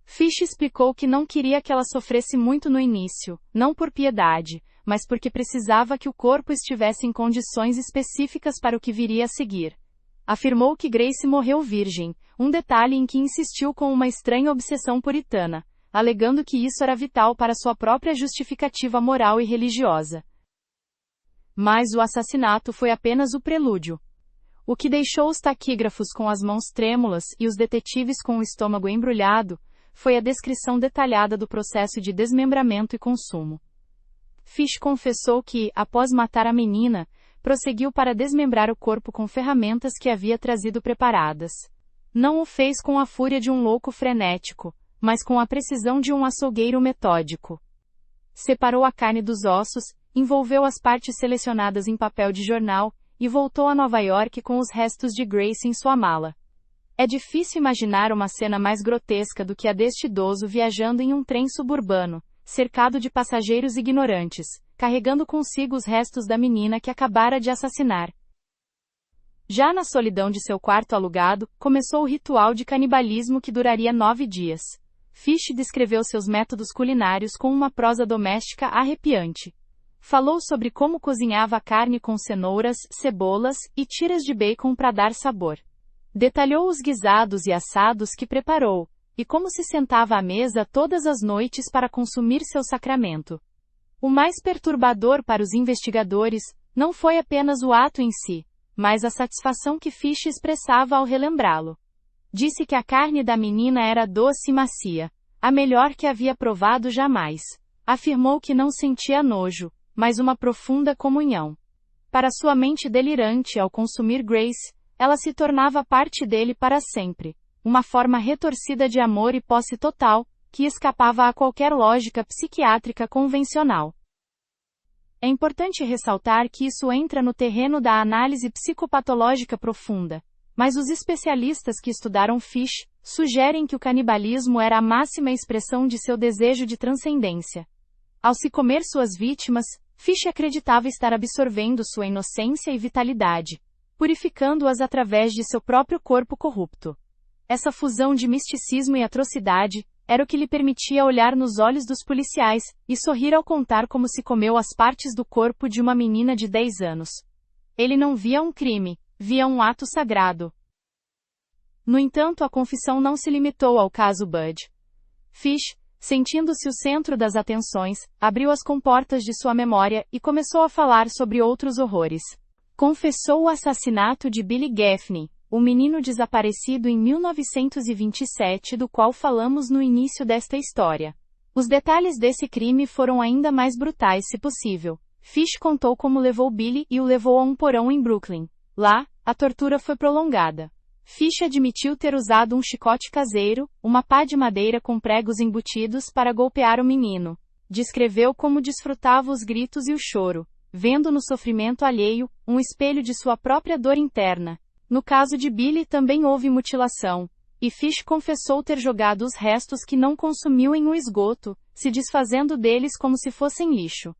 Fish explicou que não queria que ela sofresse muito no início, não por piedade, mas porque precisava que o corpo estivesse em condições específicas para o que viria a seguir. Afirmou que Grace morreu virgem, um detalhe em que insistiu com uma estranha obsessão puritana, alegando que isso era vital para sua própria justificativa moral e religiosa. Mas o assassinato foi apenas o prelúdio. O que deixou os taquígrafos com as mãos trêmulas e os detetives com o estômago embrulhado foi a descrição detalhada do processo de desmembramento e consumo. Fish confessou que, após matar a menina, prosseguiu para desmembrar o corpo com ferramentas que havia trazido preparadas. Não o fez com a fúria de um louco frenético, mas com a precisão de um açougueiro metódico. Separou a carne dos ossos, envolveu as partes selecionadas em papel de jornal, e voltou a Nova York com os restos de Grace em sua mala. É difícil imaginar uma cena mais grotesca do que a deste idoso viajando em um trem suburbano, cercado de passageiros ignorantes, carregando consigo os restos da menina que acabara de assassinar. Já na solidão de seu quarto alugado, começou o ritual de canibalismo que duraria 9 dias. Fish descreveu seus métodos culinários com uma prosa doméstica arrepiante. Falou sobre como cozinhava a carne com cenouras, cebolas e tiras de bacon para dar sabor. Detalhou os guisados e assados que preparou, e como se sentava à mesa todas as noites para consumir seu sacramento. O mais perturbador para os investigadores não foi apenas o ato em si, mas a satisfação que Fish expressava ao relembrá-lo. Disse que a carne da menina era doce e macia, a melhor que havia provado jamais. Afirmou que não sentia nojo, mas uma profunda comunhão. Para sua mente delirante ao consumir Grace, ela se tornava parte dele para sempre, uma forma retorcida de amor e posse total, que escapava a qualquer lógica psiquiátrica convencional. É importante ressaltar que isso entra no terreno da análise psicopatológica profunda, mas os especialistas que estudaram Fish sugerem que o canibalismo era a máxima expressão de seu desejo de transcendência. Ao se comer suas vítimas, Fish acreditava estar absorvendo sua inocência e vitalidade, purificando-as através de seu próprio corpo corrupto. Essa fusão de misticismo e atrocidade era o que lhe permitia olhar nos olhos dos policiais e sorrir ao contar como se comeu as partes do corpo de uma menina de 10 anos. Ele não via um crime, via um ato sagrado. No entanto, a confissão não se limitou ao caso Budd. Fish, sentindo-se o centro das atenções, abriu as comportas de sua memória e começou a falar sobre outros horrores. Confessou o assassinato de Billy Gaffney, o menino desaparecido em 1927 do qual falamos no início desta história. Os detalhes desse crime foram ainda mais brutais se possível. Fish contou como levou Billy e o levou a um porão em Brooklyn. Lá, a tortura foi prolongada. Fish admitiu ter usado um chicote caseiro, uma pá de madeira com pregos embutidos para golpear o menino. Descreveu como desfrutava os gritos e o choro, vendo no sofrimento alheio, um espelho de sua própria dor interna. No caso de Billy também houve mutilação, e Fish confessou ter jogado os restos que não consumiu em um esgoto, se desfazendo deles como se fossem lixo.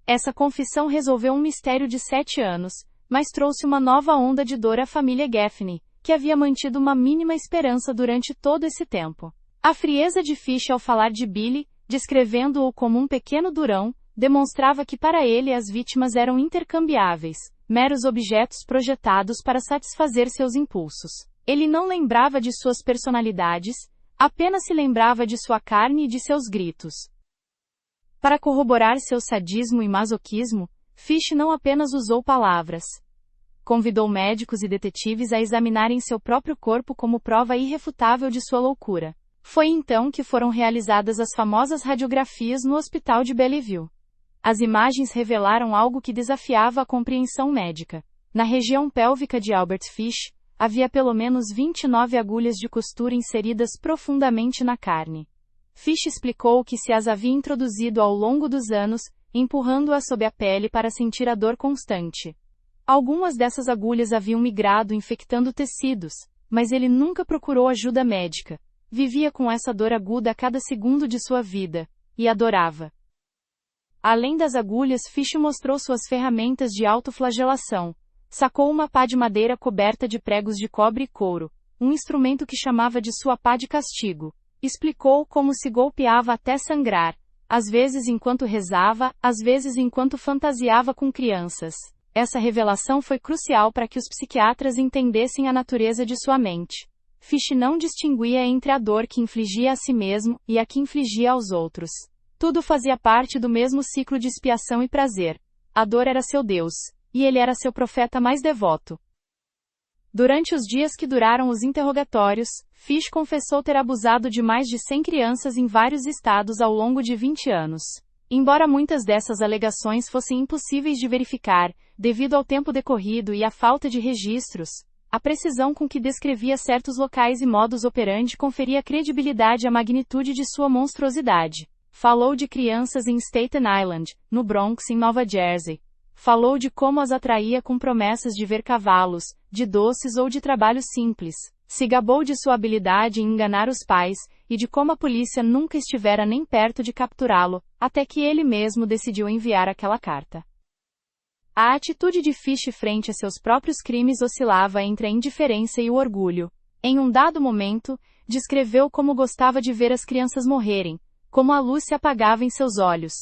Essa confissão resolveu um mistério de 7 anos, mas trouxe uma nova onda de dor à família Gaffney, que havia mantido uma mínima esperança durante todo esse tempo. A frieza de Fish ao falar de Billy, descrevendo-o como um pequeno durão, demonstrava que para ele as vítimas eram intercambiáveis, meros objetos projetados para satisfazer seus impulsos. Ele não lembrava de suas personalidades, apenas se lembrava de sua carne e de seus gritos. Para corroborar seu sadismo e masoquismo, Fish não apenas usou palavras. Convidou médicos e detetives a examinarem seu próprio corpo como prova irrefutável de sua loucura. Foi então que foram realizadas as famosas radiografias no Hospital de Bellevue. As imagens revelaram algo que desafiava a compreensão médica. Na região pélvica de Albert Fish, havia pelo menos 29 agulhas de costura inseridas profundamente na carne. Fish explicou que se as havia introduzido ao longo dos anos, empurrando-as sob a pele para sentir a dor constante. Algumas dessas agulhas haviam migrado infectando tecidos, mas ele nunca procurou ajuda médica. Vivia com essa dor aguda a cada segundo de sua vida, e adorava. Além das agulhas, Fish mostrou suas ferramentas de autoflagelação. Sacou uma pá de madeira coberta de pregos de cobre e couro, um instrumento que chamava de sua pá de castigo. Explicou como se golpeava até sangrar, às vezes enquanto rezava, às vezes enquanto fantasiava com crianças. Essa revelação foi crucial para que os psiquiatras entendessem a natureza de sua mente. Fish não distinguia entre a dor que infligia a si mesmo e a que infligia aos outros. Tudo fazia parte do mesmo ciclo de expiação e prazer. A dor era seu Deus, e ele era seu profeta mais devoto. Durante os dias que duraram os interrogatórios, Fish confessou ter abusado de mais de 100 crianças em vários estados ao longo de 20 anos. Embora muitas dessas alegações fossem impossíveis de verificar, devido ao tempo decorrido e à falta de registros, a precisão com que descrevia certos locais e modus operandi conferia credibilidade à magnitude de sua monstruosidade. Falou de crianças em Staten Island, no Bronx, em Nova Jersey. Falou de como as atraía com promessas de ver cavalos, de doces ou de trabalho simples. Se gabou de sua habilidade em enganar os pais, e de como a polícia nunca estivera nem perto de capturá-lo, até que ele mesmo decidiu enviar aquela carta. A atitude de Fish frente a seus próprios crimes oscilava entre a indiferença e o orgulho. Em um dado momento, descreveu como gostava de ver as crianças morrerem, como a luz se apagava em seus olhos.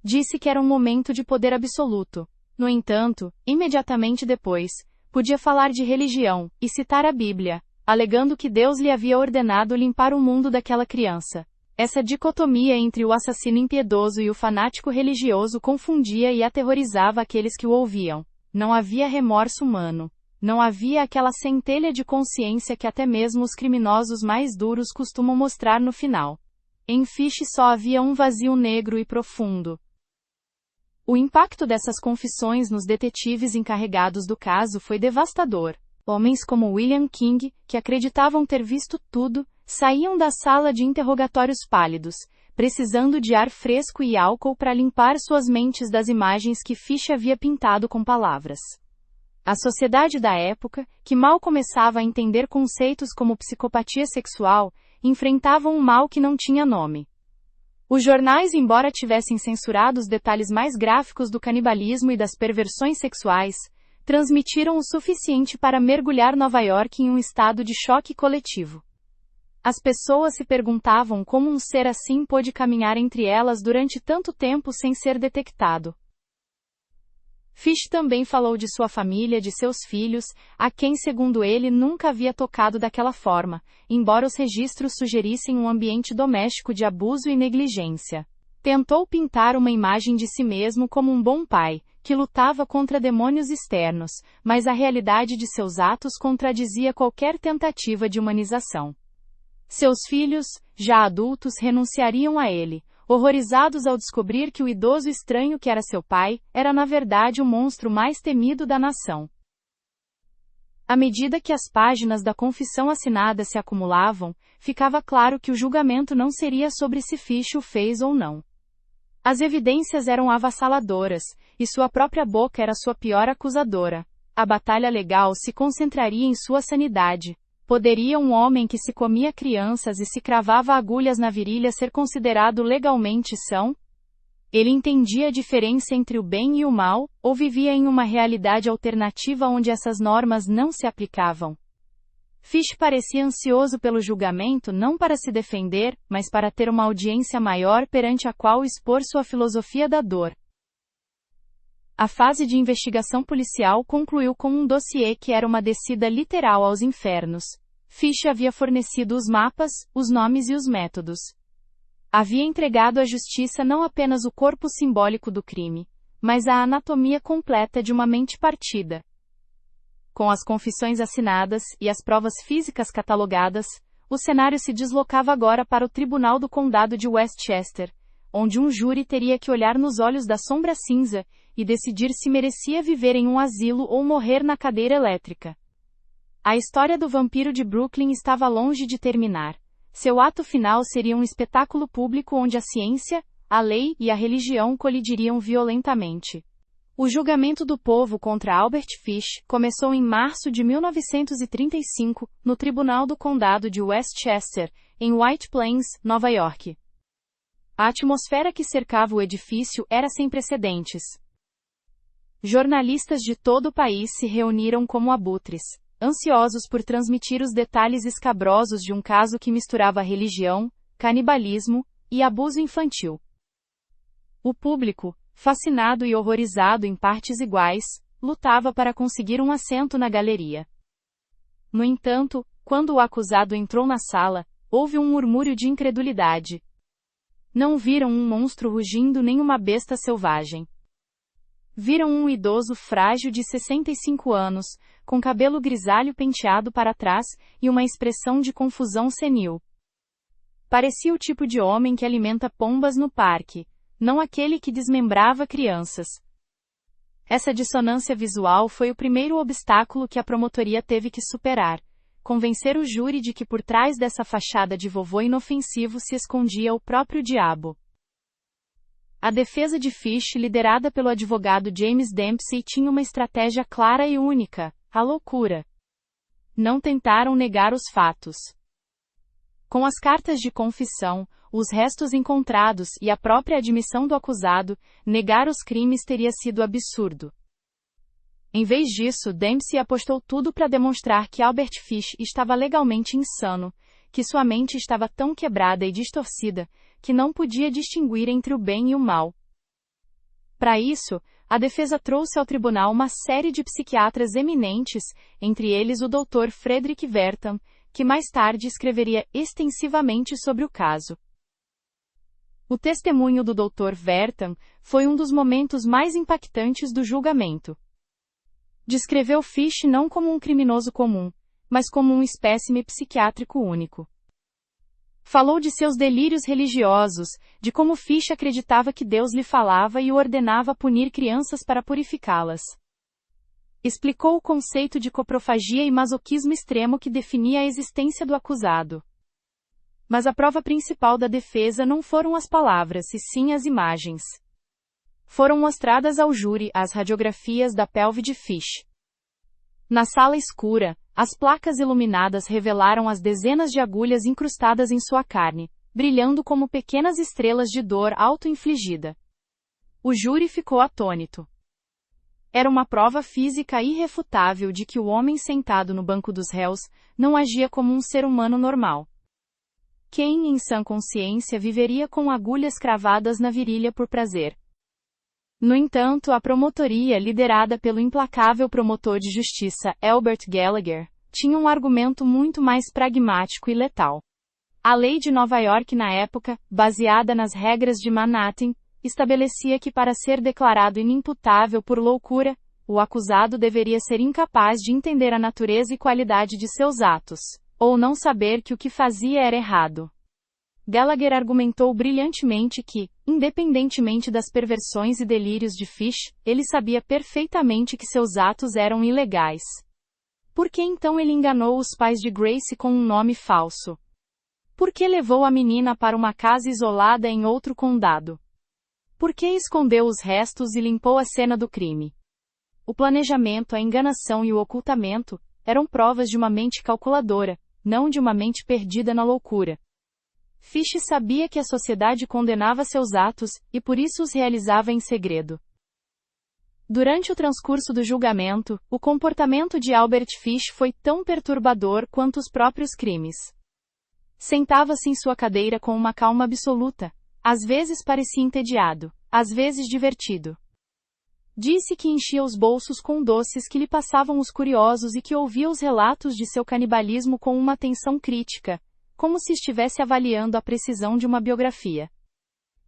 Disse que era um momento de poder absoluto. No entanto, imediatamente depois, podia falar de religião e citar a Bíblia, alegando que Deus lhe havia ordenado limpar o mundo daquela criança. Essa dicotomia entre o assassino impiedoso e o fanático religioso confundia e aterrorizava aqueles que o ouviam. Não havia remorso humano. Não havia aquela centelha de consciência que até mesmo os criminosos mais duros costumam mostrar no final. Em Fish só havia um vazio negro e profundo. O impacto dessas confissões nos detetives encarregados do caso foi devastador. Homens como William King, que acreditavam ter visto tudo, saíam da sala de interrogatórios pálidos, precisando de ar fresco e álcool para limpar suas mentes das imagens que Fish havia pintado com palavras. A sociedade da época, que mal começava a entender conceitos como psicopatia sexual, enfrentava um mal que não tinha nome. Os jornais, embora tivessem censurado os detalhes mais gráficos do canibalismo e das perversões sexuais, transmitiram o suficiente para mergulhar Nova York em um estado de choque coletivo. As pessoas se perguntavam como um ser assim pôde caminhar entre elas durante tanto tempo sem ser detectado. Fish também falou de sua família, de seus filhos, a quem, segundo ele, nunca havia tocado daquela forma, embora os registros sugerissem um ambiente doméstico de abuso e negligência. Tentou pintar uma imagem de si mesmo como um bom pai, que lutava contra demônios externos, mas a realidade de seus atos contradizia qualquer tentativa de humanização. Seus filhos, já adultos, renunciariam a ele, horrorizados ao descobrir que o idoso estranho que era seu pai, era na verdade o monstro mais temido da nação. À medida que as páginas da confissão assinada se acumulavam, ficava claro que o julgamento não seria sobre se Fish o fez ou não. As evidências eram avassaladoras, e sua própria boca era sua pior acusadora. A batalha legal se concentraria em sua sanidade. Poderia um homem que se comia crianças e se cravava agulhas na virilha ser considerado legalmente são? Ele entendia a diferença entre o bem e o mal, ou vivia em uma realidade alternativa onde essas normas não se aplicavam? Fish parecia ansioso pelo julgamento não para se defender, mas para ter uma audiência maior perante a qual expor sua filosofia da dor. A fase de investigação policial concluiu com um dossiê que era uma descida literal aos infernos. Fish havia fornecido os mapas, os nomes e os métodos. Havia entregado à justiça não apenas o corpo simbólico do crime, mas a anatomia completa de uma mente partida. Com as confissões assinadas e as provas físicas catalogadas, o cenário se deslocava agora para o Tribunal do Condado de Westchester, onde um júri teria que olhar nos olhos da sombra cinza e decidir se merecia viver em um asilo ou morrer na cadeira elétrica. A história do vampiro de Brooklyn estava longe de terminar. Seu ato final seria um espetáculo público onde a ciência, a lei e a religião colidiriam violentamente. O julgamento do povo contra Albert Fish começou em março de 1935, no Tribunal do Condado de Westchester, em White Plains, Nova York. A atmosfera que cercava o edifício era sem precedentes. Jornalistas de todo o país se reuniram como abutres, ansiosos por transmitir os detalhes escabrosos de um caso que misturava religião, canibalismo e abuso infantil. O público, fascinado e horrorizado em partes iguais, lutava para conseguir um assento na galeria. No entanto, quando o acusado entrou na sala, houve um murmúrio de incredulidade. Não viram um monstro rugindo nem uma besta selvagem. Viram um idoso frágil de 65 anos, com cabelo grisalho penteado para trás e uma expressão de confusão senil. Parecia o tipo de homem que alimenta pombas no parque, não aquele que desmembrava crianças. Essa dissonância visual foi o primeiro obstáculo que a promotoria teve que superar: convencer o júri de que por trás dessa fachada de vovô inofensivo se escondia o próprio diabo. A defesa de Fish, liderada pelo advogado James Dempsey, tinha uma estratégia clara e única: a loucura. Não tentaram negar os fatos. Com as cartas de confissão, os restos encontrados e a própria admissão do acusado, negar os crimes teria sido absurdo. Em vez disso, Dempsey apostou tudo para demonstrar que Albert Fish estava legalmente insano, que sua mente estava tão quebrada e distorcida, que não podia distinguir entre o bem e o mal. Para isso, a defesa trouxe ao tribunal uma série de psiquiatras eminentes, entre eles o Dr. Frederick Wertham, que mais tarde escreveria extensivamente sobre o caso. O testemunho do Dr. Wertham foi um dos momentos mais impactantes do julgamento. Descreveu Fish não como um criminoso comum, mas como um espécime psiquiátrico único. Falou de seus delírios religiosos, de como Fish acreditava que Deus lhe falava e o ordenava punir crianças para purificá-las. Explicou o conceito de coprofagia e masoquismo extremo que definia a existência do acusado. Mas a prova principal da defesa não foram as palavras e sim as imagens. Foram mostradas ao júri as radiografias da pelve de Fish. Na sala escura, as placas iluminadas revelaram as dezenas de agulhas incrustadas em sua carne, brilhando como pequenas estrelas de dor auto-infligida. O júri ficou atônito. Era uma prova física irrefutável de que o homem sentado no banco dos réus não agia como um ser humano normal. Quem, em sã consciência, viveria com agulhas cravadas na virilha por prazer? No entanto, a promotoria, liderada pelo implacável promotor de justiça Albert Gallagher, tinha um argumento muito mais pragmático e letal. A lei de Nova York na época, baseada nas regras de Manhattan, estabelecia que para ser declarado inimputável por loucura, o acusado deveria ser incapaz de entender a natureza e qualidade de seus atos, ou não saber que o que fazia era errado. Gallagher argumentou brilhantemente que, independentemente das perversões e delírios de Fish, ele sabia perfeitamente que seus atos eram ilegais. Por que então ele enganou os pais de Grace com um nome falso? Por que levou a menina para uma casa isolada em outro condado? Por que escondeu os restos e limpou a cena do crime? O planejamento, a enganação e o ocultamento eram provas de uma mente calculadora, não de uma mente perdida na loucura. Fish sabia que a sociedade condenava seus atos, e por isso os realizava em segredo. Durante o transcurso do julgamento, o comportamento de Albert Fish foi tão perturbador quanto os próprios crimes. Sentava-se em sua cadeira com uma calma absoluta. Às vezes parecia entediado, às vezes divertido. Disse que enchia os bolsos com doces que lhe passavam os curiosos e que ouvia os relatos de seu canibalismo com uma atenção crítica, como se estivesse avaliando a precisão de uma biografia.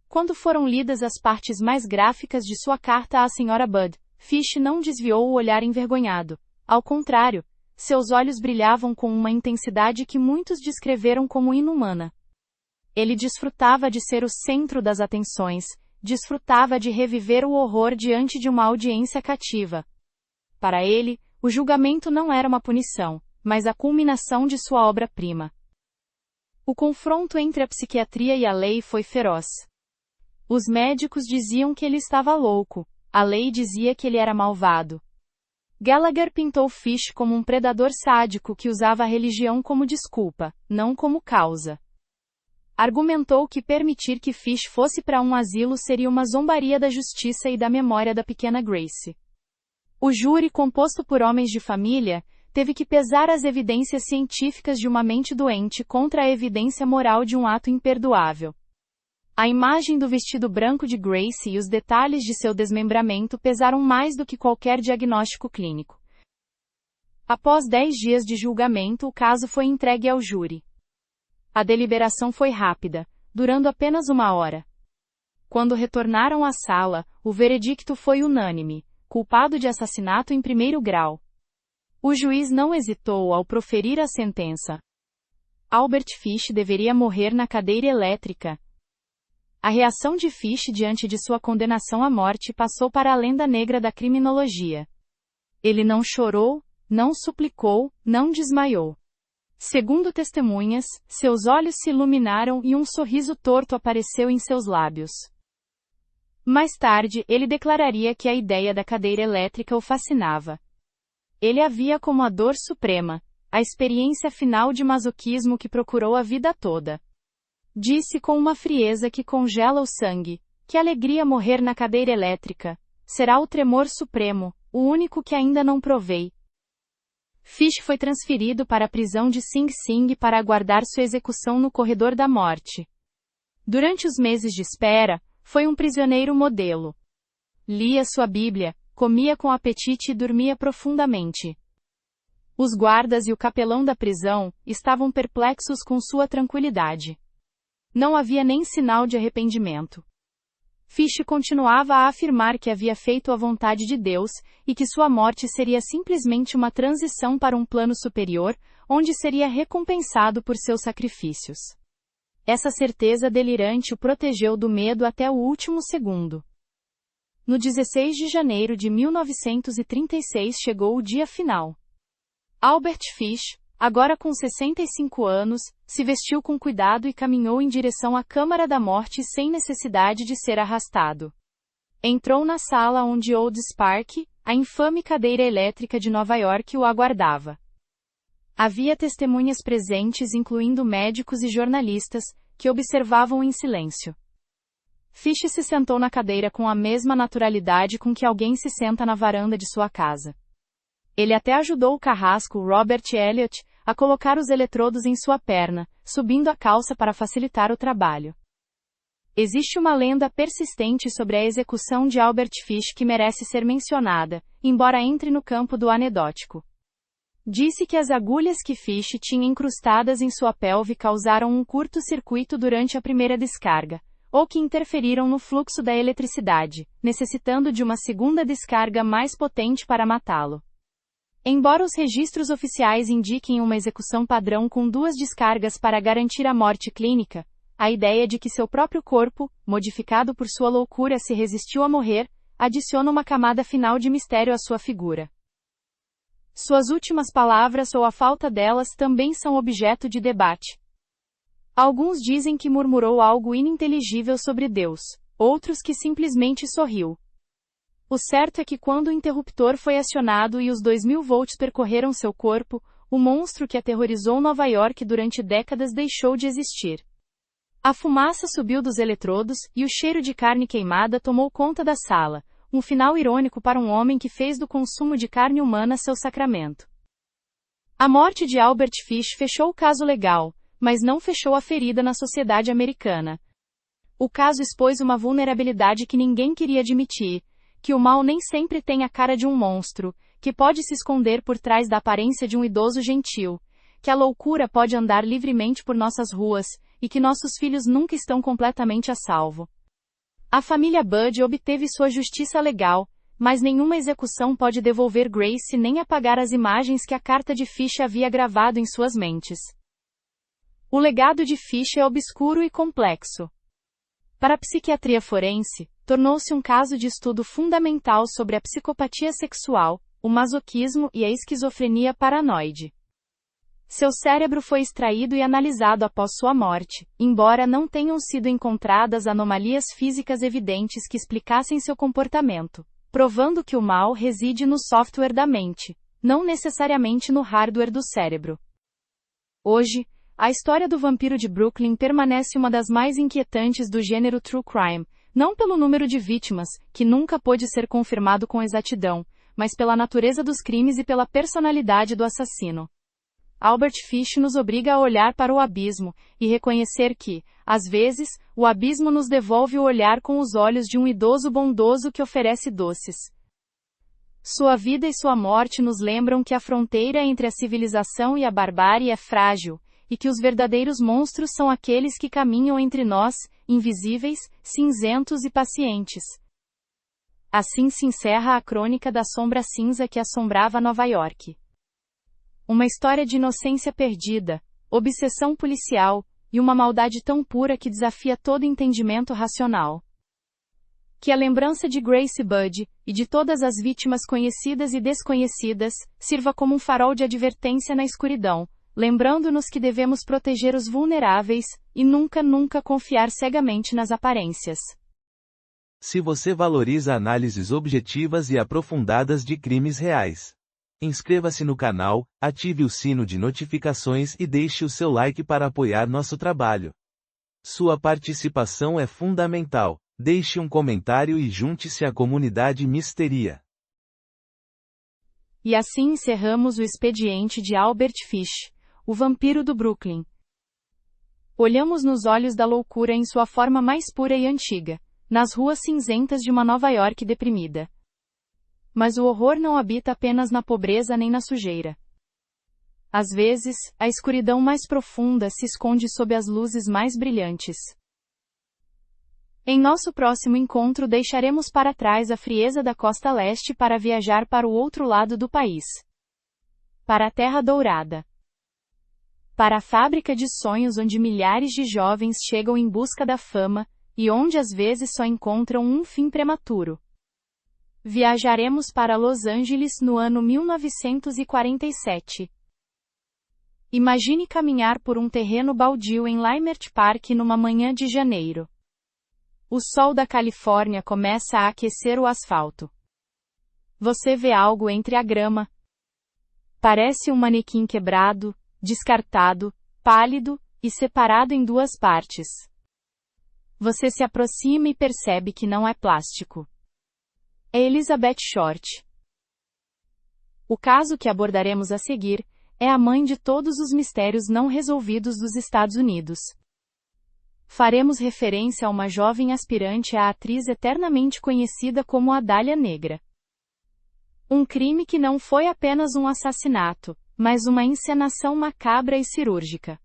Quando foram lidas as partes mais gráficas de sua carta à Sra. Budd, Fish não desviou o olhar envergonhado. Ao contrário, seus olhos brilhavam com uma intensidade que muitos descreveram como inumana. Ele desfrutava de ser o centro das atenções, desfrutava de reviver o horror diante de uma audiência cativa. Para ele, o julgamento não era uma punição, mas a culminação de sua obra-prima. O confronto entre a psiquiatria e a lei foi feroz. Os médicos diziam que ele estava louco, a lei dizia que ele era malvado. Gallagher pintou Fish como um predador sádico que usava a religião como desculpa, não como causa. Argumentou que permitir que Fish fosse para um asilo seria uma zombaria da justiça e da memória da pequena Grace. O júri, composto por homens de família, teve que pesar as evidências científicas de uma mente doente contra a evidência moral de um ato imperdoável. A imagem do vestido branco de Grace e os detalhes de seu desmembramento pesaram mais do que qualquer diagnóstico clínico. Após 10 dias de julgamento, o caso foi entregue ao júri. A deliberação foi rápida, durando apenas 1 hora. Quando retornaram à sala, o veredicto foi unânime: culpado de assassinato em 1º grau. O juiz não hesitou ao proferir a sentença. Albert Fish deveria morrer na cadeira elétrica. A reação de Fish diante de sua condenação à morte passou para a lenda negra da criminologia. Ele não chorou, não suplicou, não desmaiou. Segundo testemunhas, seus olhos se iluminaram e um sorriso torto apareceu em seus lábios. Mais tarde, ele declararia que a ideia da cadeira elétrica o fascinava. Ele a via como a dor suprema, a experiência final de masoquismo que procurou a vida toda. Disse com uma frieza que congela o sangue: que alegria morrer na cadeira elétrica. Será o tremor supremo, o único que ainda não provei. Fish foi transferido para a prisão de Sing Sing para aguardar sua execução no corredor da morte. Durante os meses de espera, foi um prisioneiro modelo. Lia sua Bíblia, comia com apetite e dormia profundamente. Os guardas e o capelão da prisão estavam perplexos com sua tranquilidade. Não havia nem sinal de arrependimento. Fish continuava a afirmar que havia feito a vontade de Deus, e que sua morte seria simplesmente uma transição para um plano superior, onde seria recompensado por seus sacrifícios. Essa certeza delirante o protegeu do medo até o último segundo. No 16 de janeiro de 1936 chegou o dia final. Albert Fish, agora com 65 anos, se vestiu com cuidado e caminhou em direção à Câmara da Morte sem necessidade de ser arrastado. Entrou na sala onde Olds Park, a infame cadeira elétrica de Nova York, o aguardava. Havia testemunhas presentes, incluindo médicos e jornalistas, que observavam em silêncio. Fish se sentou na cadeira com a mesma naturalidade com que alguém se senta na varanda de sua casa. Ele até ajudou o carrasco Robert Elliott a colocar os eletrodos em sua perna, subindo a calça para facilitar o trabalho. Existe uma lenda persistente sobre a execução de Albert Fish que merece ser mencionada, embora entre no campo do anedótico. Disse que as agulhas que Fish tinha incrustadas em sua pelve causaram um curto-circuito durante a primeira descarga, ou que interferiram no fluxo da eletricidade, necessitando de uma segunda descarga mais potente para matá-lo. Embora os registros oficiais indiquem uma execução padrão com 2 descargas para garantir a morte clínica, a ideia de que seu próprio corpo, modificado por sua loucura, se resistiu a morrer, adiciona uma camada final de mistério à sua figura. Suas últimas palavras ou a falta delas também são objeto de debate. Alguns dizem que murmurou algo ininteligível sobre Deus, outros que simplesmente sorriu. O certo é que quando o interruptor foi acionado e os 2000 volts percorreram seu corpo, o monstro que aterrorizou Nova York durante décadas deixou de existir. A fumaça subiu dos eletrodos e o cheiro de carne queimada tomou conta da sala, um final irônico para um homem que fez do consumo de carne humana seu sacramento. A morte de Albert Fish fechou o caso legal, mas não fechou a ferida na sociedade americana. O caso expôs uma vulnerabilidade que ninguém queria admitir, que o mal nem sempre tem a cara de um monstro, que pode se esconder por trás da aparência de um idoso gentil, que a loucura pode andar livremente por nossas ruas, e que nossos filhos nunca estão completamente a salvo. A família Budd obteve sua justiça legal, mas nenhuma execução pode devolver Grace nem apagar as imagens que a carta de Fish havia gravado em suas mentes. O legado de Fish é obscuro e complexo. Para a psiquiatria forense, tornou-se um caso de estudo fundamental sobre a psicopatia sexual, o masoquismo e a esquizofrenia paranoide. Seu cérebro foi extraído e analisado após sua morte, embora não tenham sido encontradas anomalias físicas evidentes que explicassem seu comportamento, provando que o mal reside no software da mente, não necessariamente no hardware do cérebro. Hoje, a história do vampiro de Brooklyn permanece uma das mais inquietantes do gênero true crime, não pelo número de vítimas, que nunca pôde ser confirmado com exatidão, mas pela natureza dos crimes e pela personalidade do assassino. Albert Fish nos obriga a olhar para o abismo e reconhecer que, às vezes, o abismo nos devolve o olhar com os olhos de um idoso bondoso que oferece doces. Sua vida e sua morte nos lembram que a fronteira entre a civilização e a barbárie é frágil, e que os verdadeiros monstros são aqueles que caminham entre nós, invisíveis, cinzentos e pacientes. Assim se encerra a crônica da sombra cinza que assombrava Nova York. Uma história de inocência perdida, obsessão policial, e uma maldade tão pura que desafia todo entendimento racional. Que a lembrança de Grace Budd, e de todas as vítimas conhecidas e desconhecidas, sirva como um farol de advertência na escuridão, lembrando-nos que devemos proteger os vulneráveis, e nunca confiar cegamente nas aparências. Se você valoriza análises objetivas e aprofundadas de crimes reais, inscreva-se no canal, ative o sino de notificações e deixe o seu like para apoiar nosso trabalho. Sua participação é fundamental. Deixe um comentário e junte-se à comunidade Misteria. E assim encerramos o expediente de Albert Fish, o vampiro do Brooklyn. Olhamos nos olhos da loucura em sua forma mais pura e antiga, nas ruas cinzentas de uma Nova York deprimida. Mas o horror não habita apenas na pobreza nem na sujeira. Às vezes, a escuridão mais profunda se esconde sob as luzes mais brilhantes. Em nosso próximo encontro deixaremos para trás a frieza da costa leste para viajar para o outro lado do país. Para a Terra Dourada. Para a fábrica de sonhos onde milhares de jovens chegam em busca da fama, e onde às vezes só encontram um fim prematuro. Viajaremos para Los Angeles no ano 1947. Imagine caminhar por um terreno baldio em Leimert Park numa manhã de janeiro. O sol da Califórnia começa a aquecer o asfalto. Você vê algo entre a grama. Parece um manequim quebrado, descartado, pálido e separado em duas partes. Você se aproxima e percebe que não é plástico. É Elizabeth Short. O caso que abordaremos a seguir é a mãe de todos os mistérios não resolvidos dos Estados Unidos. Faremos referência a uma jovem aspirante à atriz eternamente conhecida como a Dália Negra. Um crime que não foi apenas um assassinato, mas uma encenação macabra e cirúrgica.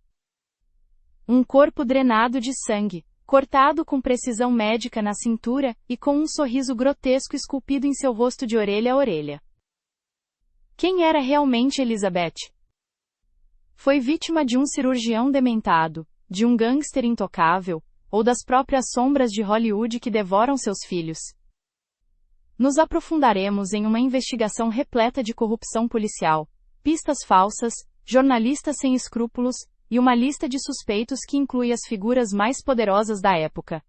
Um corpo drenado de sangue, cortado com precisão médica na cintura, e com um sorriso grotesco esculpido em seu rosto de orelha a orelha. Quem era realmente Elizabeth? Foi vítima de um cirurgião dementado, de um gangster intocável, ou das próprias sombras de Hollywood que devoram seus filhos? Nos aprofundaremos em uma investigação repleta de corrupção policial, pistas falsas, jornalistas sem escrúpulos, e uma lista de suspeitos que inclui as figuras mais poderosas da época.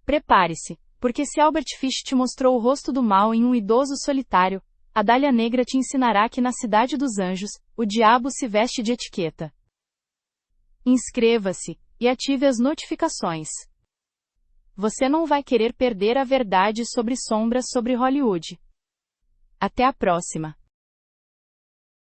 Prepare-se, porque se Albert Fish te mostrou o rosto do mal em um idoso solitário, a Dália Negra te ensinará que na Cidade dos Anjos, o diabo se veste de etiqueta. Inscreva-se e ative as notificações. Você não vai querer perder a verdade sobre sombras sobre Hollywood. Até a próxima.